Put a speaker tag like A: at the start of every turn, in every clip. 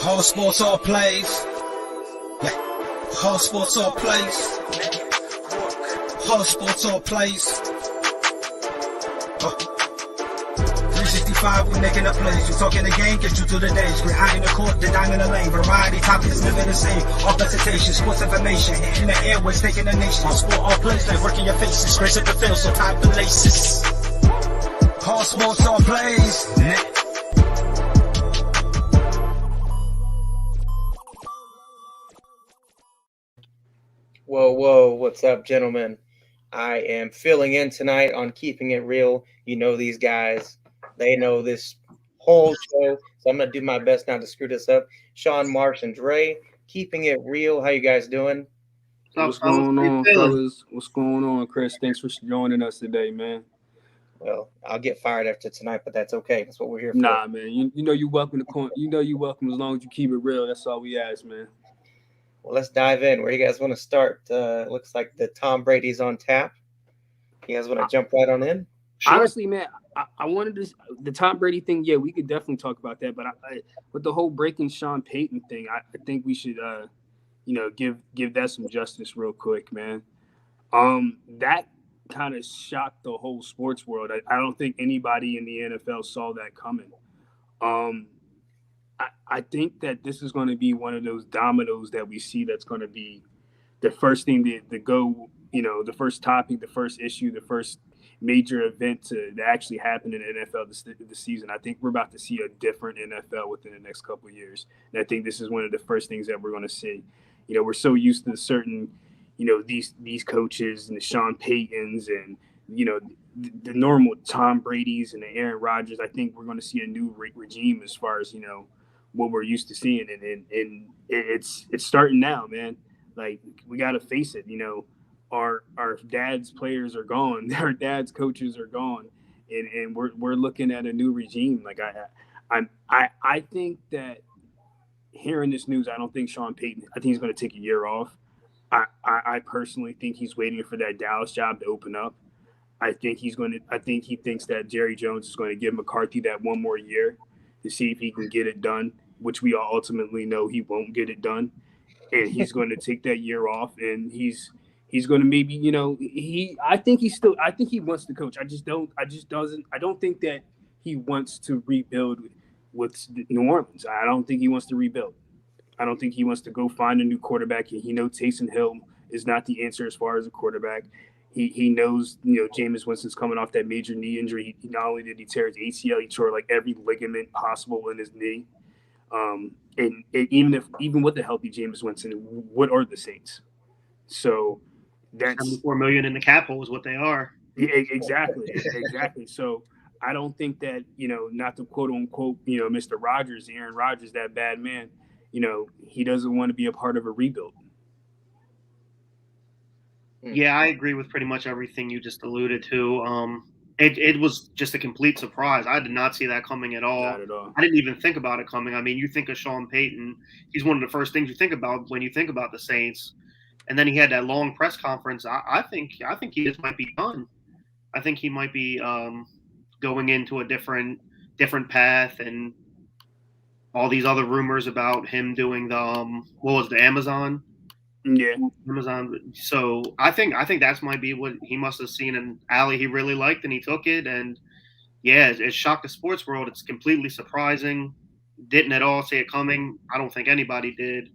A: All sports, all plays. Yeah. All sports, all plays. All sports, all plays. 365, we making up plays. You talking the game, get you to the days. We're high in the court, the dime in the lane. Variety topics, living the same. All presentation, sports information. Hitting the airways, taking the nation. All sport, all plays, like working your faces. Grace at the field, so tie the laces. All sports, all plays.
B: Whoa, what's up, gentlemen? I am filling in tonight on Keeping It Real. You know these guys. They know this whole show, so I'm going to do my best not to screw this up. Sean, Marsh, and Dre, Keeping It Real. How you guys doing?
C: What's going on, fellas? What's going on, Chris? Thanks for joining us today, man.
B: Well, I'll get fired after tonight, but that's okay. That's what we're here for.
C: Nah, man. You know you welcome to you're welcome as long as you keep it real. That's all we ask, man.
B: Well, let's dive in. Where you guys want to start? Looks like the Tom Brady's on tap. You guys want to jump right on in?
C: Sure. Honestly, man, I wanted to the Tom Brady thing. Yeah, we could definitely talk about that. But with the whole breaking Sean Payton thing, I think we should, give that some justice real quick, man. That kind of shocked the whole sports world. I don't think anybody in the NFL saw that coming. I think that this is going to be one of those dominoes that we see that's going to be the first thing to go, the first topic, the first issue, the first major event to actually happen in the NFL this season. I think we're about to see a different NFL within the next couple of years. And I think this is one of the first things that we're going to see. We're so used to certain, these coaches and the Sean Paytons and, the normal Tom Brady's and the Aaron Rodgers. I think we're going to see a new regime as far as, what we're used to seeing. And it's starting now, man. Like, we got to face it, our dad's players are gone. Our dad's coaches are gone. And we're looking at a new regime. Like I think that hearing this news, I don't think Sean Payton, I think he's going to take a year off. I personally think he's waiting for that Dallas job to open up. I think he thinks that Jerry Jones is going to give McCarthy that one more year to see if he can get it done, which we all ultimately know he won't get it done. And he's going to take that year off, and he's going to maybe, I think he wants to coach. I don't think that he wants to rebuild with New Orleans. I don't think he wants to rebuild. I don't think he wants to go find a new quarterback. He knows Taysom Hill is not the answer as far as a quarterback. He knows, Jameis Winston's coming off that major knee injury. He not only did he tear his ACL, he tore like every ligament possible in his knee. And even with the healthy Jameis Winston, what are the Saints? So that's
D: $74 million in the cap hole is what they are.
C: Exactly. So I don't think that, not to quote unquote, Mr. Rodgers, Aaron Rodgers, that bad man, he doesn't want to be a part of a rebuild.
D: Yeah, I agree with pretty much everything you just alluded to. It was just a complete surprise. I did not see that coming at all.
C: Not at all.
D: I didn't even think about it coming. I mean, you think of Sean Payton, he's one of the first things you think about when you think about the Saints. And then he had that long press conference. I think he just might be done. I think he might be going into a different path, and all these other rumors about him doing the Amazon.
C: Yeah,
D: Amazon. So I think that might be what he must have seen in Alley he really liked, and he took it. And yeah, it shocked the sports world. It's completely surprising. Didn't at all see it coming. I don't think anybody did.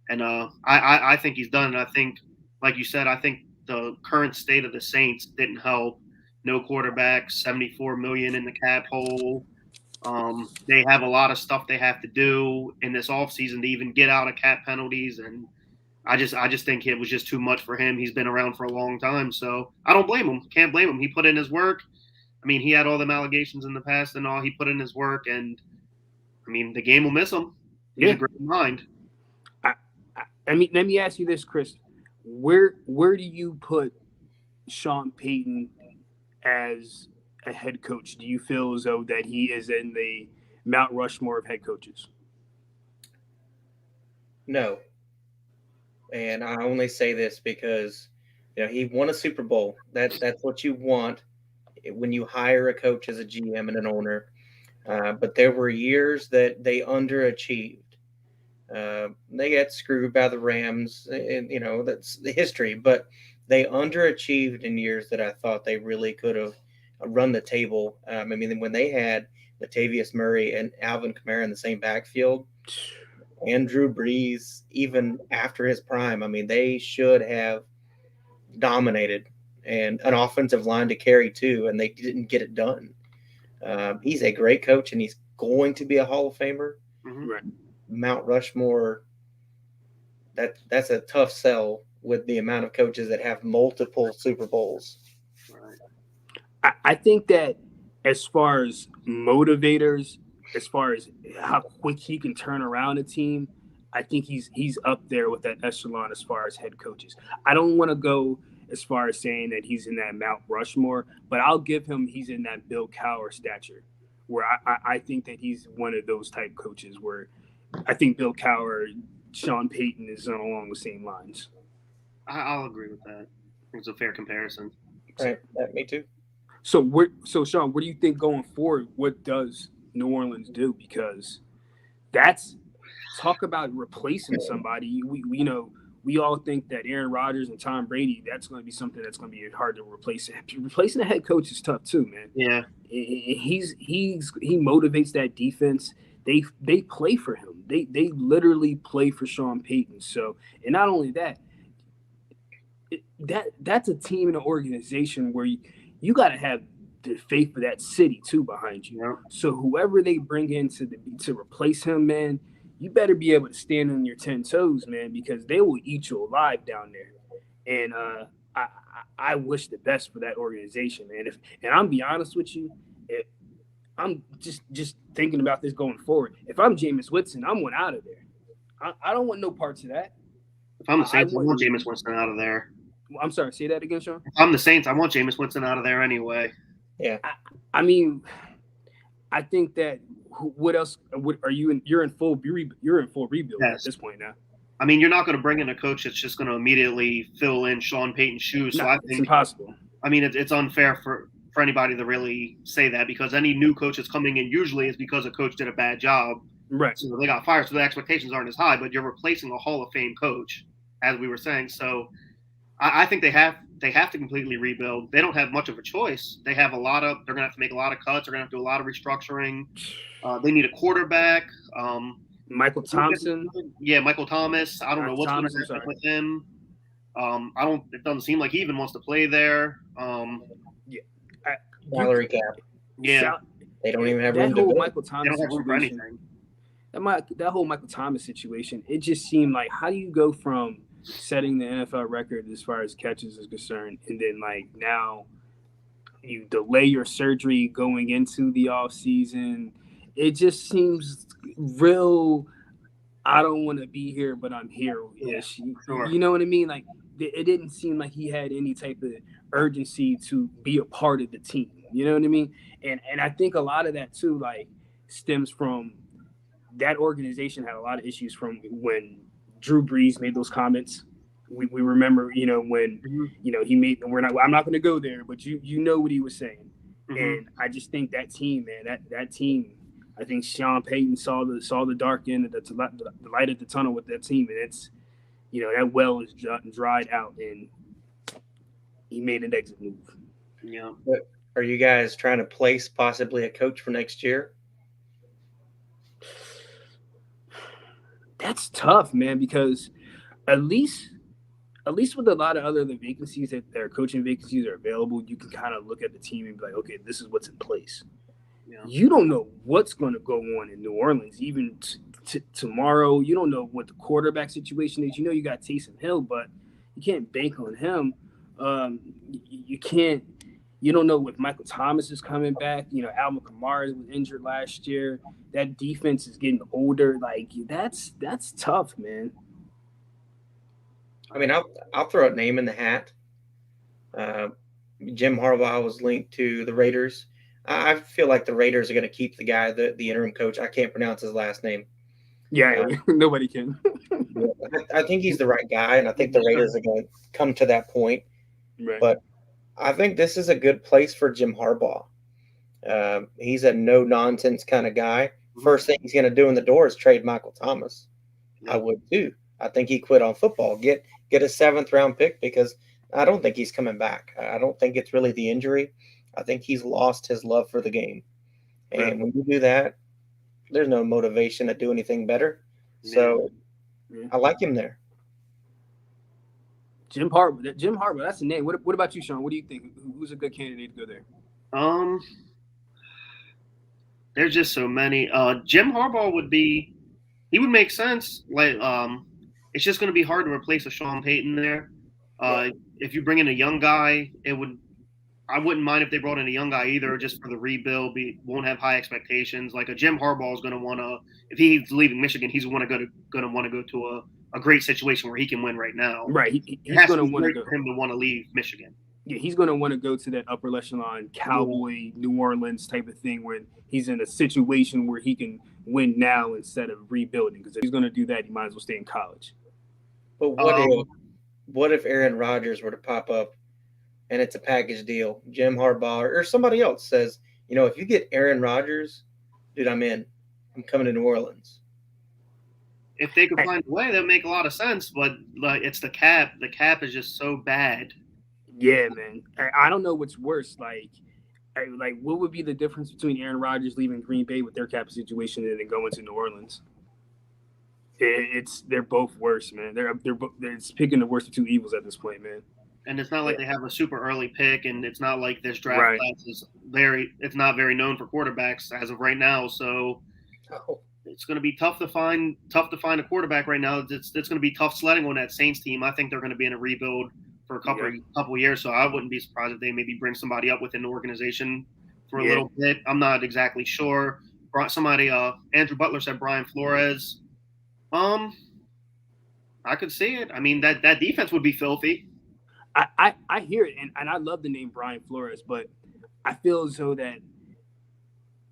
D: And I think he's done. And I think, like you said, I think the current state of the Saints didn't help. No quarterback, $74 million in the cap hole. They have a lot of stuff they have to do in this offseason to even get out of cap penalties, and I just think it was just too much for him. He's been around for a long time, so I don't blame him. Can't blame him. He put in his work. I mean, he had all them allegations in the past and all. He put in his work, and I mean, the game will miss him. He's a great mind.
C: I mean, let me ask you this, Chris. Where do you put Sean Payton as a head coach? Do you feel as though that he is in the Mount Rushmore of head coaches?
B: No. And I only say this because, he won a Super Bowl. That's what you want when you hire a coach as a GM and an owner. But there were years that they underachieved. They get screwed by the Rams, and that's the history. But they underachieved in years that I thought they really could have run the table. I mean, when they had Latavius Murray and Alvin Kamara in the same backfield, and Drew Brees, even after his prime, I mean, they should have dominated, and an offensive line to carry too, and they didn't get it done. He's a great coach, and he's going to be a Hall of Famer.
C: Right.
B: Mount Rushmore, that's a tough sell with the amount of coaches that have multiple Super Bowls.
C: I think that as far as motivators, as far as how quick he can turn around a team, I think he's up there with that echelon as far as head coaches. I don't want to go as far as saying that he's in that Mount Rushmore, but I'll give him he's in that Bill Cowher stature, where I think that he's one of those type coaches where I think Bill Cowher, Sean Payton is along the same lines.
D: I'll agree with that. I think it's a fair comparison.
B: Right, me too.
C: So Sean, what do you think going forward? What does New Orleans do? Because that's talk about replacing somebody. We all think that Aaron Rodgers and Tom Brady, that's going to be something that's going to be hard to replace. Replacing a head coach is tough too, man.
D: Yeah,
C: he motivates that defense. They play for him. They literally play for Sean Payton. So, and not only that, that's a team and an organization where you got to have the faith of that city too behind you.
D: Yeah.
C: So whoever they bring in to replace him, man, you better be able to stand on your 10 toes, man, because they will eat you alive down there. And I wish the best for that organization, man. And I'm be honest with you, I'm just thinking about this going forward. If I'm Jameis Winston, I'm one out of there. I don't want no parts of that.
D: If I'm the Saints, I want Jameis Winston out of there.
C: I'm sorry, say that again, Sean?
D: If I'm the Saints, I want Jameis Winston out of there anyway.
B: Yeah.
C: I mean, I think that what else are you in? You're in full rebuild at this point now.
D: I mean, you're not going to bring in a coach that's just going to immediately fill in Sean Payton's shoes. So I think
C: it's impossible.
D: I mean, it's unfair for anybody to really say that, because any new coach that's coming in usually is because a coach did a bad job.
C: Right.
D: So they got fired, so the expectations aren't as high, but you're replacing a Hall of Fame coach, as we were saying. So I think they have to completely rebuild. They don't have much of a choice. They're going to have to make a lot of cuts. They're going to have to do a lot of restructuring. They need a quarterback.
C: Michael Thompson.
D: Yeah, Michael Thomas. I don't know what's going to happen with him. It doesn't seem like he even wants to play there.
B: Salary cap.
D: Yeah.
B: They don't even have
C: that
B: room to
C: whole
B: build.
C: Michael Thomas
D: They don't have room for
C: situation.
D: anything.
C: That whole Michael Thomas situation, it just seemed like, how do you go from setting the NFL record as far as catches is concerned, and then like now you delay your surgery going into the off season? It just seems real. I don't want to be here, but I'm here.
D: Yeah, sure.
C: You know what I mean? Like it didn't seem like he had any type of urgency to be a part of the team. You know what I mean? And I think a lot of that too, like, stems from that organization had a lot of issues from when Drew Brees made those comments. We remember, when, he made, I'm not going to go there, but you know what he was saying. Mm-hmm. And I just think that team, man, that team, I think Sean Payton saw the dark end of the light at the tunnel with that team. And it's, that well is dried out, and he made an exit move.
D: Yeah.
B: But are you guys trying to place possibly a coach for next year?
C: That's tough, man, because at least with a lot of other vacancies that are coaching vacancies are available, you can kind of look at the team and be like, okay, this is what's in place. Yeah. You don't know what's going to go on in New Orleans, even tomorrow. You don't know what the quarterback situation is. You got Taysom Hill, but you can't bank on him. You can't. You don't know if Michael Thomas is coming back. Alvin Kamara was injured last year. That defense is getting older. Like, that's tough, man.
B: I mean, I'll throw a name in the hat. Jim Harbaugh was linked to the Raiders. I feel like the Raiders are going to keep the guy, the interim coach. I can't pronounce his last name.
C: Yeah, nobody can.
B: I think he's the right guy, and I think the Raiders are going to come to that point.
C: Right.
B: But I think this is a good place for Jim Harbaugh. He's a no-nonsense kind of guy. First thing he's going to do in the door is trade Michael Thomas. I would too. I think he quit on football. Get a 7th round pick, because I don't think he's coming back. I don't think it's really the injury. I think he's lost his love for the game. And when you do that, there's no motivation to do anything better. So I like him there.
C: Jim Harbaugh, that's the name. What about you, Sean? What do you think? Who's a good candidate to go there?
D: There's just so many. Jim Harbaugh would make sense. Like, it's just going to be hard to replace a Sean Payton there. If you bring in a young guy, I wouldn't mind if they brought in a young guy either, just for the rebuild. Won't have high expectations. Like a Jim Harbaugh is going to want to, if he's leaving Michigan, he's going to want to go to a great situation where he can win right now.
C: Right, he's going to want to go.
D: For him to want to leave Michigan.
C: Yeah, he's going to want to go to that upper echelon Cowboy, New Orleans type of thing, where he's in a situation where he can win now instead of rebuilding. Because if he's going to do that, he might as well stay in college.
B: But what if Aaron Rodgers were to pop up and it's a package deal? Jim Harbaugh or somebody else says, if you get Aaron Rodgers, dude, I'm in. I'm coming to New Orleans.
D: If they could find a way, that would make a lot of sense. But it's the cap. The cap is just so bad.
C: Yeah, man. I don't know what's worse. Like, what would be the difference between Aaron Rodgers leaving Green Bay with their cap situation and then going to New Orleans? They're both worse, man. They're picking the worst of two evils at this point, man.
D: And it's not like they have a super early pick, and it's not like this draft class is it's not very known for quarterbacks as of right now. So it's going to be tough to find a quarterback right now. It's going to be tough sledding on that Saints team. I think they're going to be in a rebuild for a couple of years, so I wouldn't be surprised if they maybe bring somebody up within the organization for a little bit. I'm not exactly sure. Andrew Butler said Brian Flores. I could see it. I mean, that defense would be filthy.
C: I hear it, and I love the name Brian Flores, but I feel as though that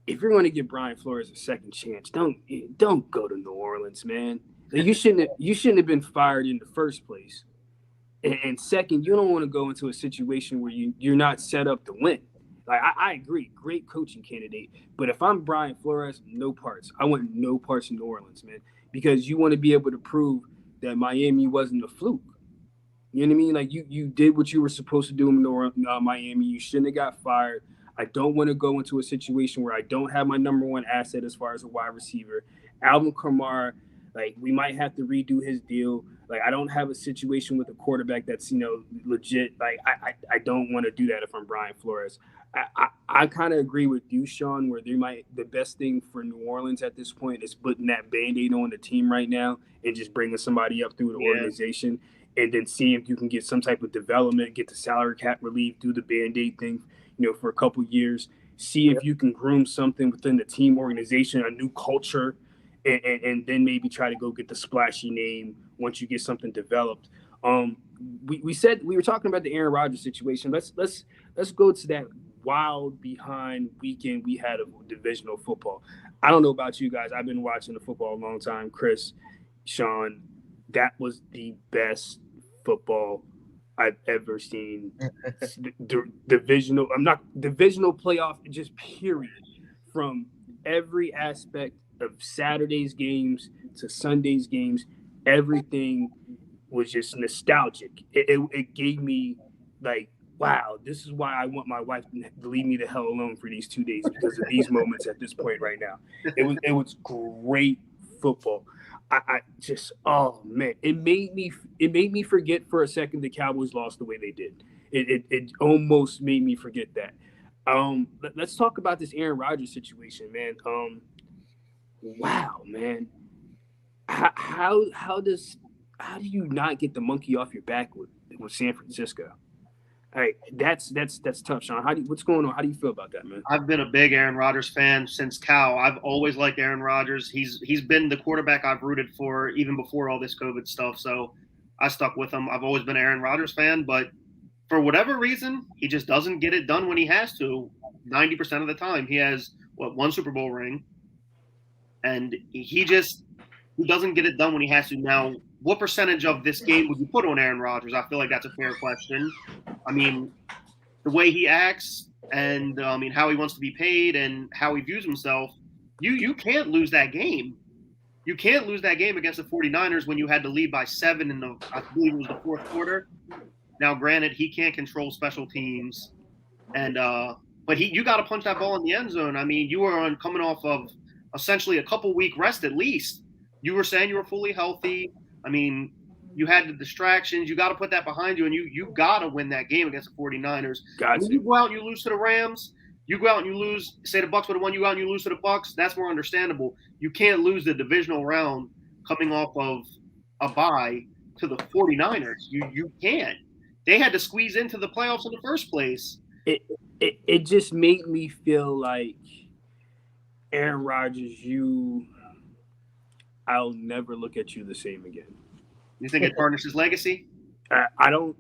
C: if you're going to give Brian Flores a second chance, don't go to New Orleans, man. You shouldn't have been fired in the first place. And second, you don't want to go into a situation where you're not set up to win. Like, I agree, great coaching candidate. But if I'm Brian Flores, no parts. I want no parts in New Orleans, man, because you want to be able to prove that Miami wasn't a fluke. You know what I mean? Like, you did what you were supposed to do in Miami. You shouldn't have got fired. I don't want to go into a situation where I don't have my number one asset as far as a wide receiver. Alvin Kamara, like, we might have to redo his deal. Like, I don't have a situation with a quarterback that's, legit. Like, I don't want to do that if I'm Brian Flores. I kind of agree with you, Sean, where the best thing for New Orleans at this point is putting that Band-Aid on the team right now and just bringing somebody up through the organization, and then seeing if you can get some type of development, get the salary cap relief, do the Band-Aid thing, for a couple years, see if you can groom something within the team organization, a new culture, and then maybe try to go get the splashy name once you get something developed. We were talking about the Aaron Rodgers situation. Let's go to that wild behind weekend we had of divisional football. I don't know about you guys. I've been watching the football a long time. Chris, Sean, that was the best football I've ever seen. Divisional playoff, just period. From every aspect of Saturday's games to Sunday's games, everything was just nostalgic. It gave me like, wow, this is why I want my wife to leave me the hell alone for these 2 days, because of these moments at this point right now. It was great football. I just, oh man, it made me forget for a second the Cowboys lost the way they did. It almost made me forget that. Let's talk about this Aaron Rodgers situation, man. Wow, man. How do you not get the monkey off your back with San Francisco? All right, that's tough, Sean. What's going on? How do you feel about that, man?
D: I've been a big Aaron Rodgers fan since Cal. I've always liked Aaron Rodgers. He's been the quarterback I've rooted for even before all this COVID stuff. So I stuck with him. I've always been an Aaron Rodgers fan, but for whatever reason, he just doesn't get it done when he has to. 90% of the time, he has one Super Bowl ring, and he doesn't get it done when he has to. Now, what percentage of this game would you put on Aaron Rodgers? I feel like that's a fair question. I mean, the way he acts and how he wants to be paid and how he views himself, you can't lose that game. You can't lose that game against the 49ers when you had to lead by 7 in I believe it was the fourth quarter. Now, granted, he can't control special teams, but you got to punch that ball in the end zone. I mean, you were coming off of essentially a couple-week rest at least. You were saying you were fully healthy. I mean, you had the distractions. You got to put that behind you, and you got to win that game against the 49ers. When you go out and you lose to the Rams, you go out and you lose, say the Bucs would have won, you go out and you lose to the Bucs, that's more understandable. You can't lose the divisional round coming off of a bye to the 49ers. You can't. They had to squeeze into the playoffs in the first place.
C: It just made me feel like Aaron Rodgers, I'll never look at you the same again.
D: You think it tarnishes legacy?
C: I don't.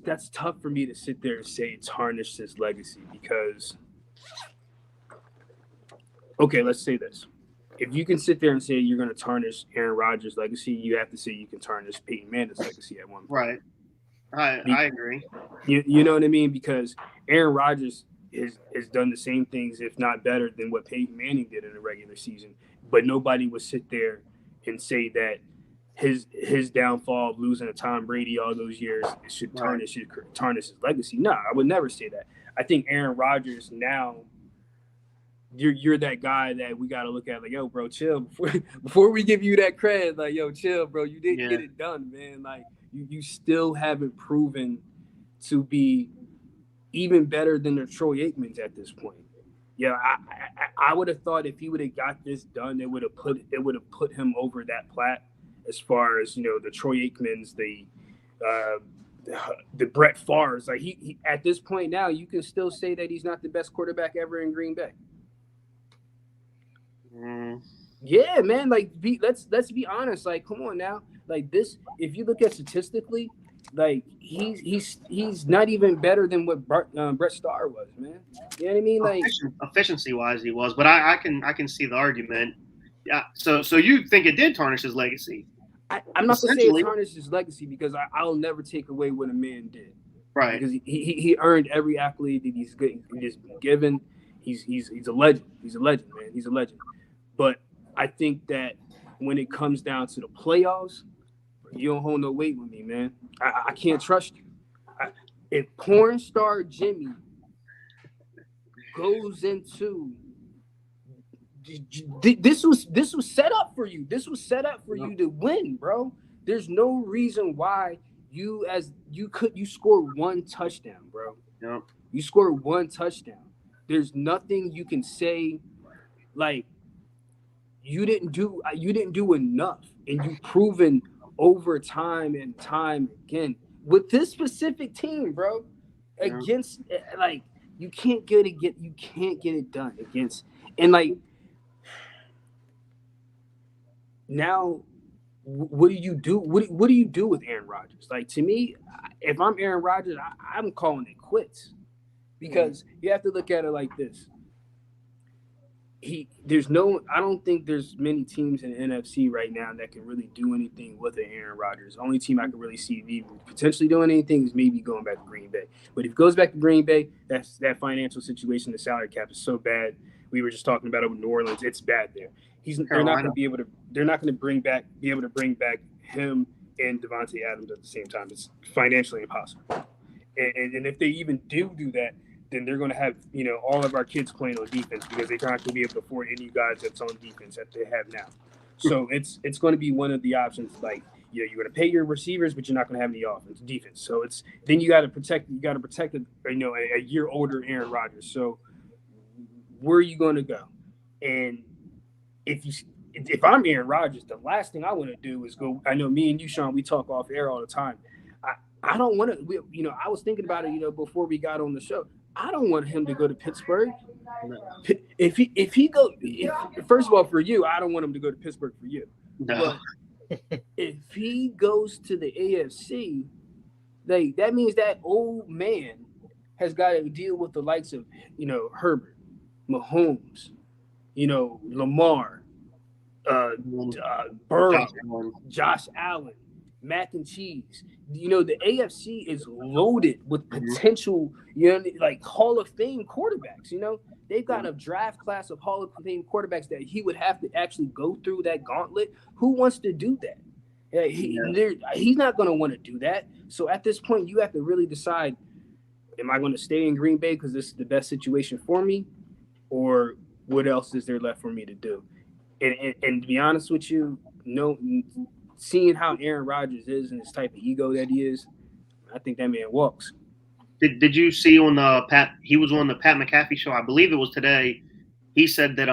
C: That's tough for me to sit there and say it tarnished his legacy because, okay, let's say this. If you can sit there and say you're going to tarnish Aaron Rodgers' legacy, you have to say you can tarnish Peyton Manning's legacy at one point.
D: Right. I agree.
C: You know what I mean? Because Aaron Rodgers has done the same things, if not better, than what Peyton Manning did in the regular season. But nobody would sit there and say that his downfall of losing to Tom Brady all those years should tarnish his legacy. No, I would never say that. I think Aaron Rodgers now, you're that guy that we got to look at like, yo, bro, chill. Before we give you that credit, like, yo, chill, bro. You didn't get it done, man. Like, you still haven't proven to be even better than the Troy Aikmans at this point. Yeah, I would have thought if he would have got this done, it would have put him over that plat as far as, the Troy Aikmans, the Brett Favres. Like he at this point now, you can still say that he's not the best quarterback ever in Green Bay. Yeah, man. Like, let's be honest. Like, come on now. Like this, if you look at statistically, like he's not even better than what Brett Starr was, man. You know what I mean? Like
D: efficiency wise, he was. But I can see the argument. Yeah. So you think it did tarnish his legacy?
C: I'm not gonna say it tarnished his legacy because I'll never take away what a man did.
D: Right.
C: Because he earned every accolade that he's given. He's a legend. He's a legend, man. He's a legend. But I think that when it comes down to the playoffs, you don't hold no weight with me, man. I can't trust you. If porn star Jimmy goes into this was set up for you. This was set up for you to win, bro. There's no reason why you scored one touchdown, bro.
D: Yep.
C: You scored one touchdown. There's nothing you can say like you didn't do enough, and you've proven over time and time again with this specific team, bro. Against like you can't get it done against, and like now what do you do? What do you do with Aaron Rodgers? Like, to me, if I'm Aaron Rodgers, I'm calling it quits because you have to look at it like this. I don't think there's many teams in the NFC right now that can really do anything with an Aaron Rodgers. The only team I can really see potentially doing anything is maybe going back to Green Bay. But if it goes back to Green Bay, that financial situation, the salary cap is so bad. We were just talking about it with New Orleans. It's bad there. They're not going to be able to bring back him and Devontae Adams at the same time. It's financially impossible. And if they even do that, then they're going to have, all of our kids playing on defense because they're not going to be able to afford any guys that's on defense that they have now. So it's going to be one of the options. Like, you're going to pay your receivers, but you're not going to have any defense. So then you got to protect a year older Aaron Rodgers. So where are you going to go? And if I'm Aaron Rodgers, the last thing I want to do is go. I know me and you, Sean, we talk off air all the time. I don't want to. I was thinking about it, before we got on the show. I don't want him to go to Pittsburgh. First of all, for you, I don't want him to go to Pittsburgh for you.
D: No.
C: But if he goes to the AFC, that means that old man has got to deal with the likes of, Herbert, Mahomes, Lamar, Burrow, Josh Allen, mac and cheese. The AFC is loaded with potential, like Hall of Fame quarterbacks. They've got a draft class of Hall of Fame quarterbacks that he would have to actually go through that gauntlet. Who wants to do that? He's not going to want to do that. So at this point, you have to really decide, am I going to stay in Green Bay because this is the best situation for me? Or what else is there left for me to do? And to be honest with you, seeing how Aaron Rodgers is and this type of ego that he is, I think that man walks.
D: Did you see on the he was on the Pat McAfee show, I believe it was today. He said that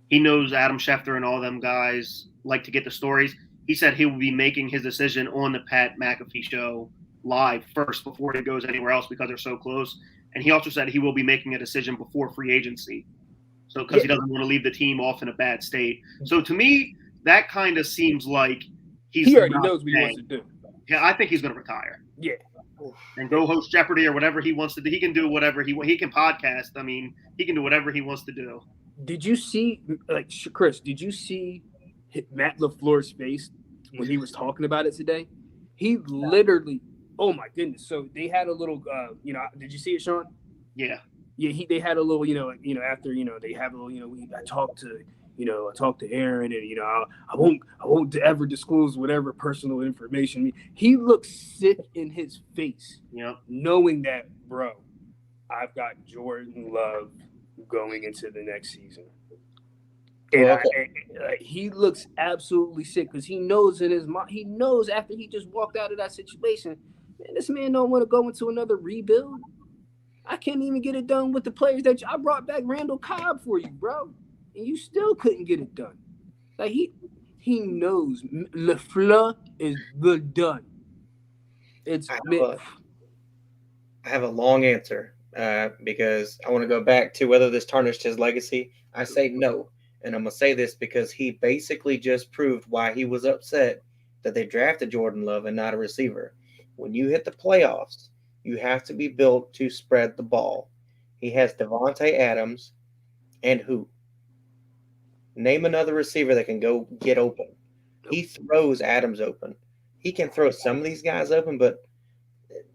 D: he knows Adam Schefter and all them guys like to get the stories. He said he will be making his decision on the Pat McAfee show live first before he goes anywhere else because they're so close. And he also said he will be making a decision before free agency. So because he doesn't want to leave the team off in a bad state. So to me, that kind of seems like
C: he already knows what he wants to do.
D: Yeah, I think he's going to retire.
C: Yeah.
D: And go host Jeopardy or whatever he wants to do. He can do whatever he can podcast. I mean, he can do whatever he wants to do.
C: Did you see, Chris, did you see Matt LaFleur's face when he was talking about it today? He literally, oh my goodness. So they had a little, did you see it, Sean?
D: Yeah.
C: Yeah, they had a little, after, they have a little, I talked to Aaron and, I won't ever disclose whatever personal information. He looked sick in his face, knowing that, bro, I've got Jordan Love going into the next season. And he looks absolutely sick because he knows in his mind, he knows after he just walked out of that situation, man, this man don't want to go into another rebuild. I can't even get it done with the players that I brought back Randall Cobb for you, bro. And you still couldn't get it done. Like he knows LaFleur is the done.
B: I have a long answer because I want to go back to whether this tarnished his legacy. I say no. And I'm going to say this because he basically just proved why he was upset that they drafted Jordan Love and not a receiver. When you hit the playoffs, you have to be built to spread the ball. He has Devontae Adams and who? Name another receiver that can go get open. He throws Adams open. He can throw some of these guys open, but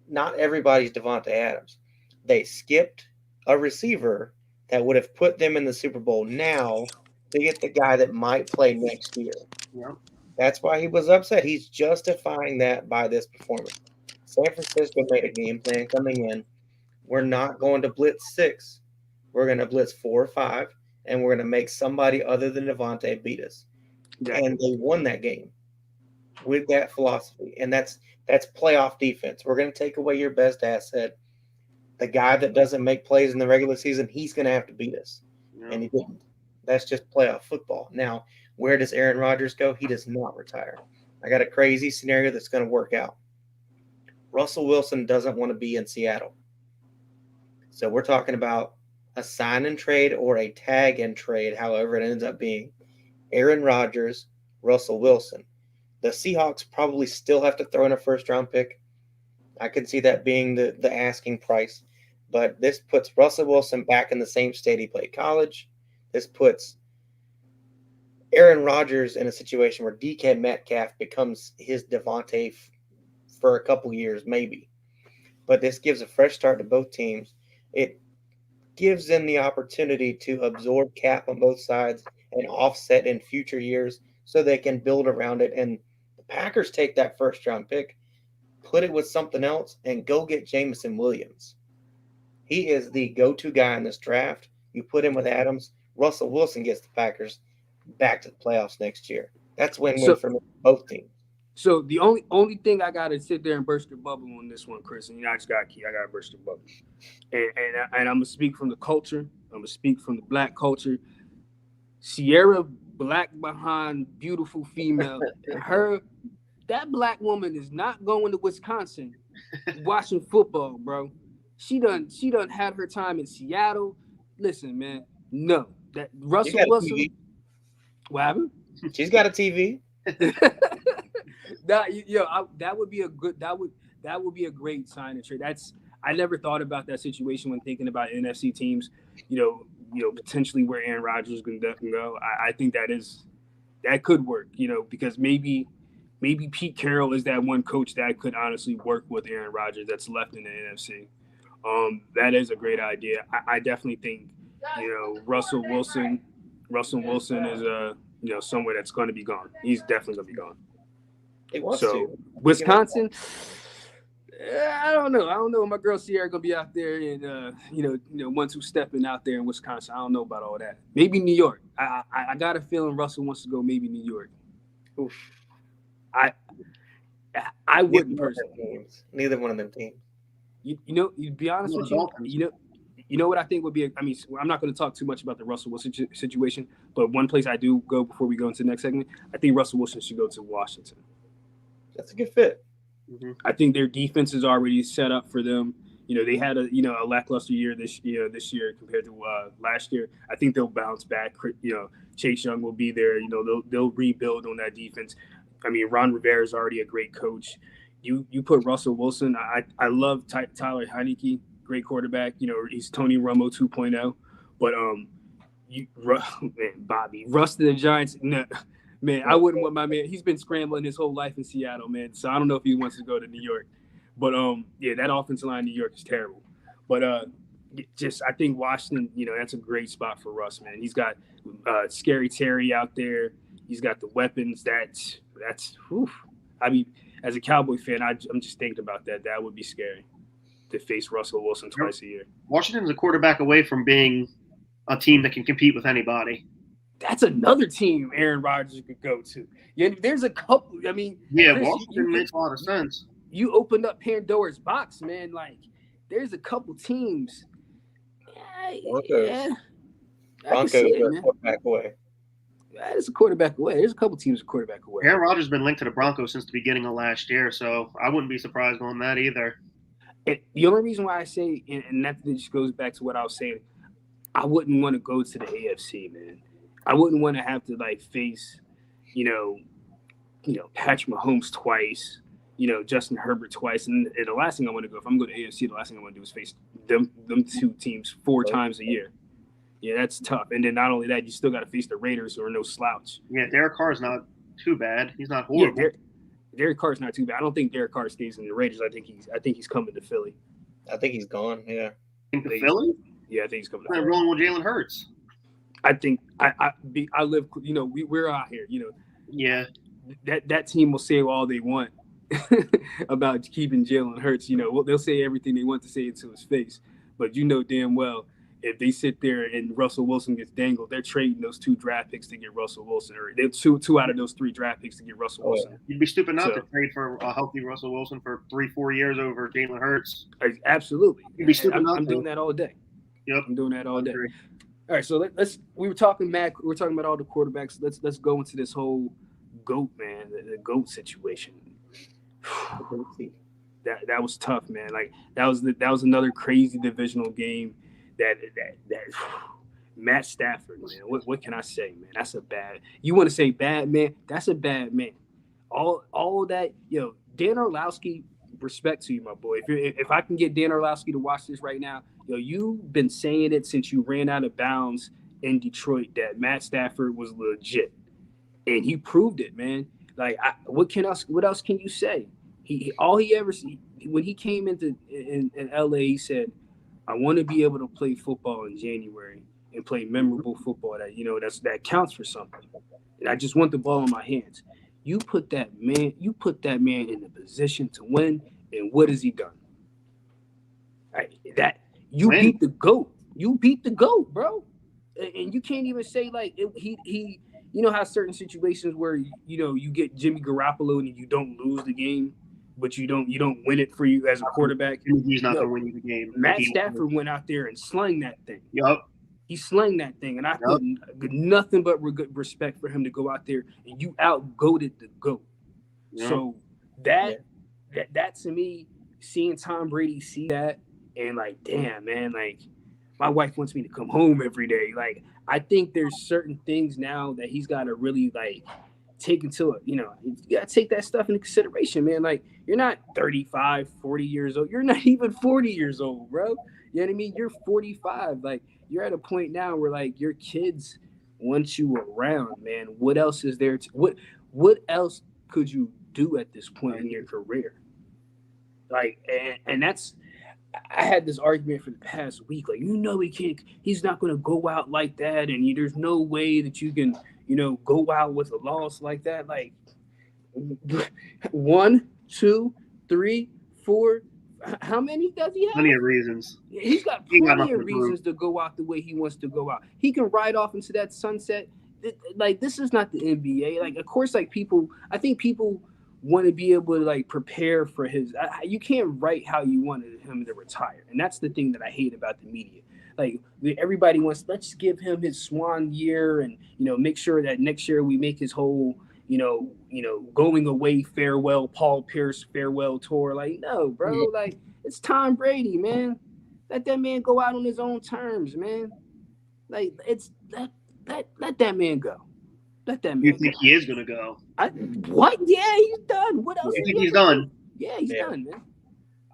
B: not everybody's Devontae Adams. They skipped a receiver that would have put them in the Super Bowl now to get the guy that might play next year.
D: Yeah.
B: That's why he was upset. He's justifying that by this performance. San Francisco made a game plan coming in. We're not going to blitz 6. We're going to blitz 4 or 5, and we're going to make somebody other than Devontae beat us. Yeah. And they won that game with that philosophy. And that's playoff defense. We're going to take away your best asset. The guy that doesn't make plays in the regular season, he's going to have to beat us. Yeah. And he didn't. That's just playoff football. Now, where does Aaron Rodgers go? He does not retire. I got a crazy scenario that's going to work out. Russell Wilson doesn't want to be in Seattle. So we're talking about a sign and trade or a tag and trade, however it ends up being. Aaron Rodgers, Russell Wilson. The Seahawks probably still have to throw in a first-round pick. I could see that being the asking price. But this puts Russell Wilson back in the same state he played college. This puts Aaron Rodgers in a situation where DK Metcalf becomes his Devontae for a couple years, maybe. But this gives a fresh start to both teams. It gives them the opportunity to absorb cap on both sides and offset in future years so they can build around it. And the Packers take that first-round pick, put it with something else, and go get Jameson Williams. He is the go-to guy in this draft. You put him with Adams. Russell Wilson gets the Packers back to the playoffs next year. That's win-win for both teams.
C: So the only thing I got to sit there and burst your bubble on this one, Chris, and I just got to burst your bubble. And I'm going to speak from the culture. I'm going to speak from the black culture. Sierra, black behind, beautiful female, that black woman is not going to Wisconsin watching football, bro. She done had her time in Seattle. Listen, man, no. That Russell Wilson. What happened?
B: She's got a TV.
C: That would be a good. That would be a great sign and trade. I never thought about that situation when thinking about NFC teams. Potentially where Aaron Rodgers can go. I think that could work. Because maybe Pete Carroll is that one coach that could honestly work with Aaron Rodgers that's left in the NFC. That is a great idea. I definitely think Russell Wilson is somewhere that's going to be gone. He's definitely going to be gone.
B: He wants to.
C: Wisconsin, I don't know. I don't know. My girl Sierra gonna be out there and 1-2 stepping out there in Wisconsin. I don't know about all that. Maybe New York. I got a feeling Russell wants to go. Maybe New York.
B: Oof.
C: I wouldn't personally.
B: Neither one of them teams.
C: To be honest with you, you know what I think would be. I'm not going to talk too much about the Russell Wilson situation, but one place I do go before we go into the next segment, I think Russell Wilson should go to Washington.
B: That's a good fit.
C: Mm-hmm. I think their defense is already set up for them. They had a lackluster year this year compared to last year. I think they'll bounce back. Chase Young will be there. They'll rebuild on that defense. Ron Rivera is already a great coach. You put Russell Wilson. I love Tyler Heineke, great quarterback. He's Tony Romo 2.0. But Bobby Russ to the Giants. No, man, I wouldn't want my man. He's been scrambling his whole life in Seattle, man. So I don't know if he wants to go to New York. But that offensive line in New York is terrible. But I think Washington, that's a great spot for Russ, man. He's got Scary Terry out there. He's got the weapons. That's whew. As a Cowboy fan, I'm just thinking about that. That would be scary to face Russell Wilson twice a year.
D: Washington's a quarterback away from being a team that can compete with anybody.
C: That's another team Aaron Rodgers could go to. There's a couple.
D: Washington makes a lot of sense.
C: You opened up Pandora's box, man. Like, there's a couple teams.
B: Broncos are a quarterback away.
C: That is a quarterback away. There's a couple teams a quarterback away.
D: Aaron Rodgers has been linked to the Broncos since the beginning of last year, so I wouldn't be surprised on that either.
C: And the only reason why I say, and that just goes back to what I was saying, I wouldn't want to go to the AFC, man. I wouldn't want to have to face, Patrick Mahomes twice, Justin Herbert twice, and the last thing I want to go, if I'm going to AFC, the last thing I want to do is face them two teams 4 times a year. Yeah, that's tough. And then not only that, you still got to face the Raiders, who are no slouch.
D: Yeah, Derek Carr's not too bad. He's not horrible.
C: Yeah, Derek Carr's not too bad. I don't think Derek Carr stays in the Raiders. I think he's coming to Philly.
B: I think he's gone. Yeah.
D: To Philly?
C: Yeah, I think he's coming to
D: Philly. Rolling with Jalen Hurts.
C: I think I live. We're out here.
D: Yeah.
C: That team will say all they want about keeping Jalen Hurts. They'll say everything they want to say into his face, but damn well, if they sit there and Russell Wilson gets dangled, they're trading those 2 draft picks to get Russell Wilson, or they're two out of those 3 draft picks to get Russell Wilson.
D: You'd be stupid not to trade for a healthy Russell Wilson for 3-4 years over Jalen Hurts.
C: Absolutely.
D: You'd be stupid
C: I'm doing that all day.
D: Yep.
C: I'm doing that all day. All right, so let's. We were talking about all the quarterbacks. Let's go into this whole GOAT, man, the GOAT situation. That was tough, man. Like that was another crazy divisional game. That Matt Stafford, man. What can I say, man? That's a bad. You want to say bad man? That's a bad man. All that, Dan Orlowski. Respect to you, my boy. If I can get Dan Orlowski to watch this right now, you've been saying it since you ran out of bounds in Detroit that Matt Stafford was legit, and he proved it, man. Like, what else can you say? When he came in LA, he said, I want to be able to play football in January and play memorable football that counts for something. And I just want the ball in my hands. You put that man in the position to win, and what has he done? Beat the GOAT. You beat the GOAT, bro. And you can't even say he how certain situations where you get Jimmy Garoppolo and you don't lose the game, but you don't win it for you as a quarterback.
D: He's not going to win you the game.
C: Matt Stafford went out there and slung that thing.
D: Yup.
C: He slung that thing, and I feel nothing but respect for him to go out there and you out-goated the GOAT. Yep. So that to me, seeing Tom Brady see that and damn, man, my wife wants me to come home every day. I think there's certain things now that he's got to really take into it. You got to take that stuff into consideration, man. You're not 35, 40 years old. You're not even 40 years old, bro. You know what I mean? You're 45. You're at a point now where your kids want you around, man. What else is there? What else could you do at this point in your career? And that's I had this argument for the past week, like, he's not going to go out like that, and there's no way that you can, go out with a loss like that. Like, 1, 2, 3, 4. How many does he have?
D: Plenty of reasons.
C: He's got plenty of reasons to go out the way he wants to go out. He can ride off into that sunset. Like, this is not the NBA. Like, of course, like, I think people want to be able to, like, prepare for his. You can't write how you wanted him to retire, and that's the thing that I hate about the media. Like, everybody wants, let's give him his swan year, and make sure that next year we make his whole going away farewell, Paul Pierce farewell tour. Like, no, bro. Like, it's Tom Brady, man. Let that man go out on his own terms, man. Like, it's let that man go. Let that man.
D: You think he is gonna go?
C: What? Yeah, he's done. What else?
D: You think he's done?
C: Yeah, he's done, man.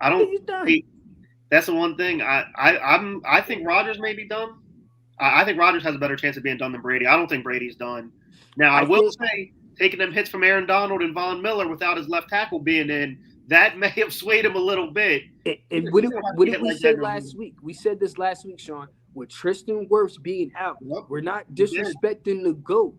D: I don't.
C: He's done.
D: That's the one thing. I think Rodgers may be done. I think Rodgers has a better chance of being done than Brady. I don't think Brady's done. Now, I will say, taking them hits from Aaron Donald and Von Miller without his left tackle being in, that may have swayed him a little bit.
C: And what did we say last week? We said this last week, Sean. With Tristan Wirfs being out, we're not disrespecting the GOAT.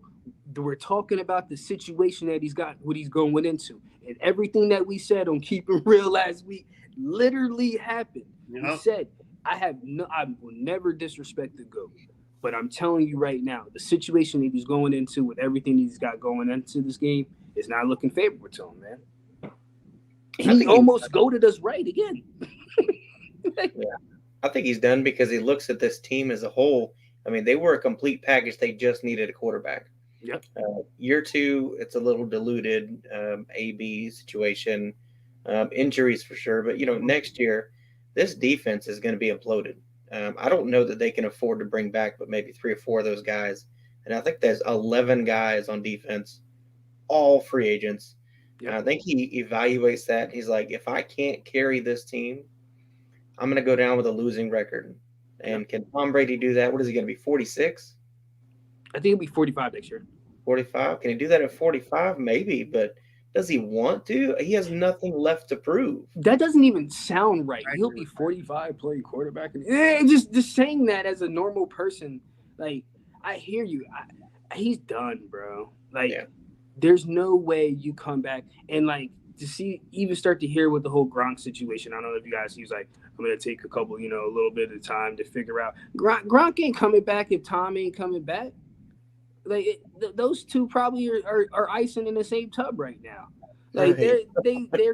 C: We're talking about the situation that he's got, what he's going into. And everything that we said on Keeping Real last week literally happened. We said, I will never disrespect the GOAT. But I'm telling you right now, the situation that he's going into with everything he's got going into this game is not looking favorable to him, man. He almost goated us right again.
B: I think he's done because he looks at this team as a whole. I mean, they were a complete package. They just needed a quarterback.
C: Yep.
B: Year 2, it's a little diluted, AB situation, injuries for sure. But, next year, this defense is going to be imploded. I don't know that they can afford to bring back but maybe 3 or 4 of those guys. And I think there's 11 guys on defense, all free agents.
C: Yep.
B: I think he evaluates that. He's like, if I can't carry this team, I'm going to go down with a losing record. And can Tom Brady do that? What is he going to be, 46?
C: I think he'll be 45 next year.
B: 45? Can he do that at 45? Maybe, but does he want to? He has nothing left to prove.
C: That doesn't even sound right. He'll be 45 playing quarterback. And just saying that as a normal person, like, I hear you. He's done, bro. Like, there's no way you come back and, like, to even start to hear with the whole Gronk situation. I don't know if you guys, he was like, I'm going to take a couple, a little bit of time to figure out. Gronk ain't coming back if Tom ain't coming back. Like, those two probably are icing in the same tub right now. Like, they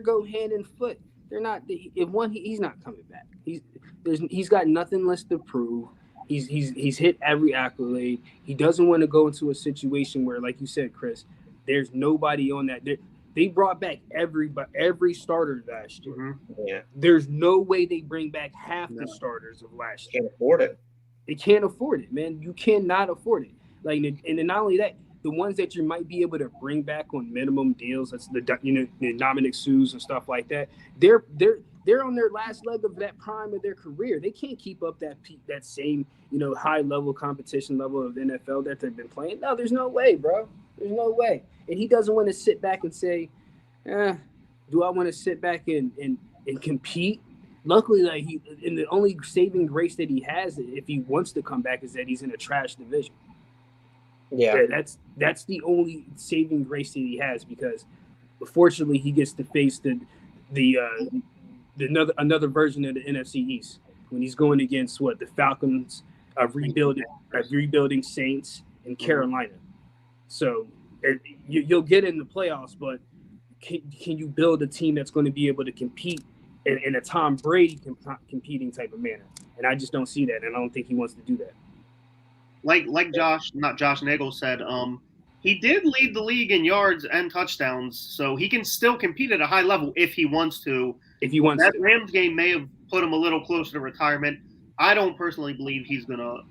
C: go hand in foot. They're not. He's not coming back. He's got nothing less to prove. He's hit every accolade. He doesn't want to go into a situation where, like you said, Chris, there's nobody on that. They brought back every starter last year.
B: Mm-hmm. Yeah.
C: There's no way they bring back half the starters of last year.
B: Can't afford it.
C: They can't afford it, man. You cannot afford it. Like, and then not only that, the ones that you might be able to bring back on minimum deals, that's the Dominic Sues and stuff like that. They're on their last leg of that prime of their career. They can't keep up that same high level competition level of the NFL that they've been playing. No, there's no way, bro. There's no way. And he doesn't want to sit back and say, do I want to sit back and compete? Luckily, like, the only saving grace that he has, if he wants to come back, is that he's in a trash division.
B: Yeah,
C: that's the only saving grace that he has, because unfortunately he gets to face another version of the NFC East when he's going against the Falcons, rebuilding Saints, and Carolina. So you'll get in the playoffs, but can you build a team that's going to be able to compete in a Tom Brady competing type of manner? And I just don't see that, and I don't think he wants to do that.
D: Like Josh Nagel said, he did lead the league in yards and touchdowns, so he can still compete at a high level if he wants to. That Rams game may have put him a little closer to retirement. I don't personally believe he's gonna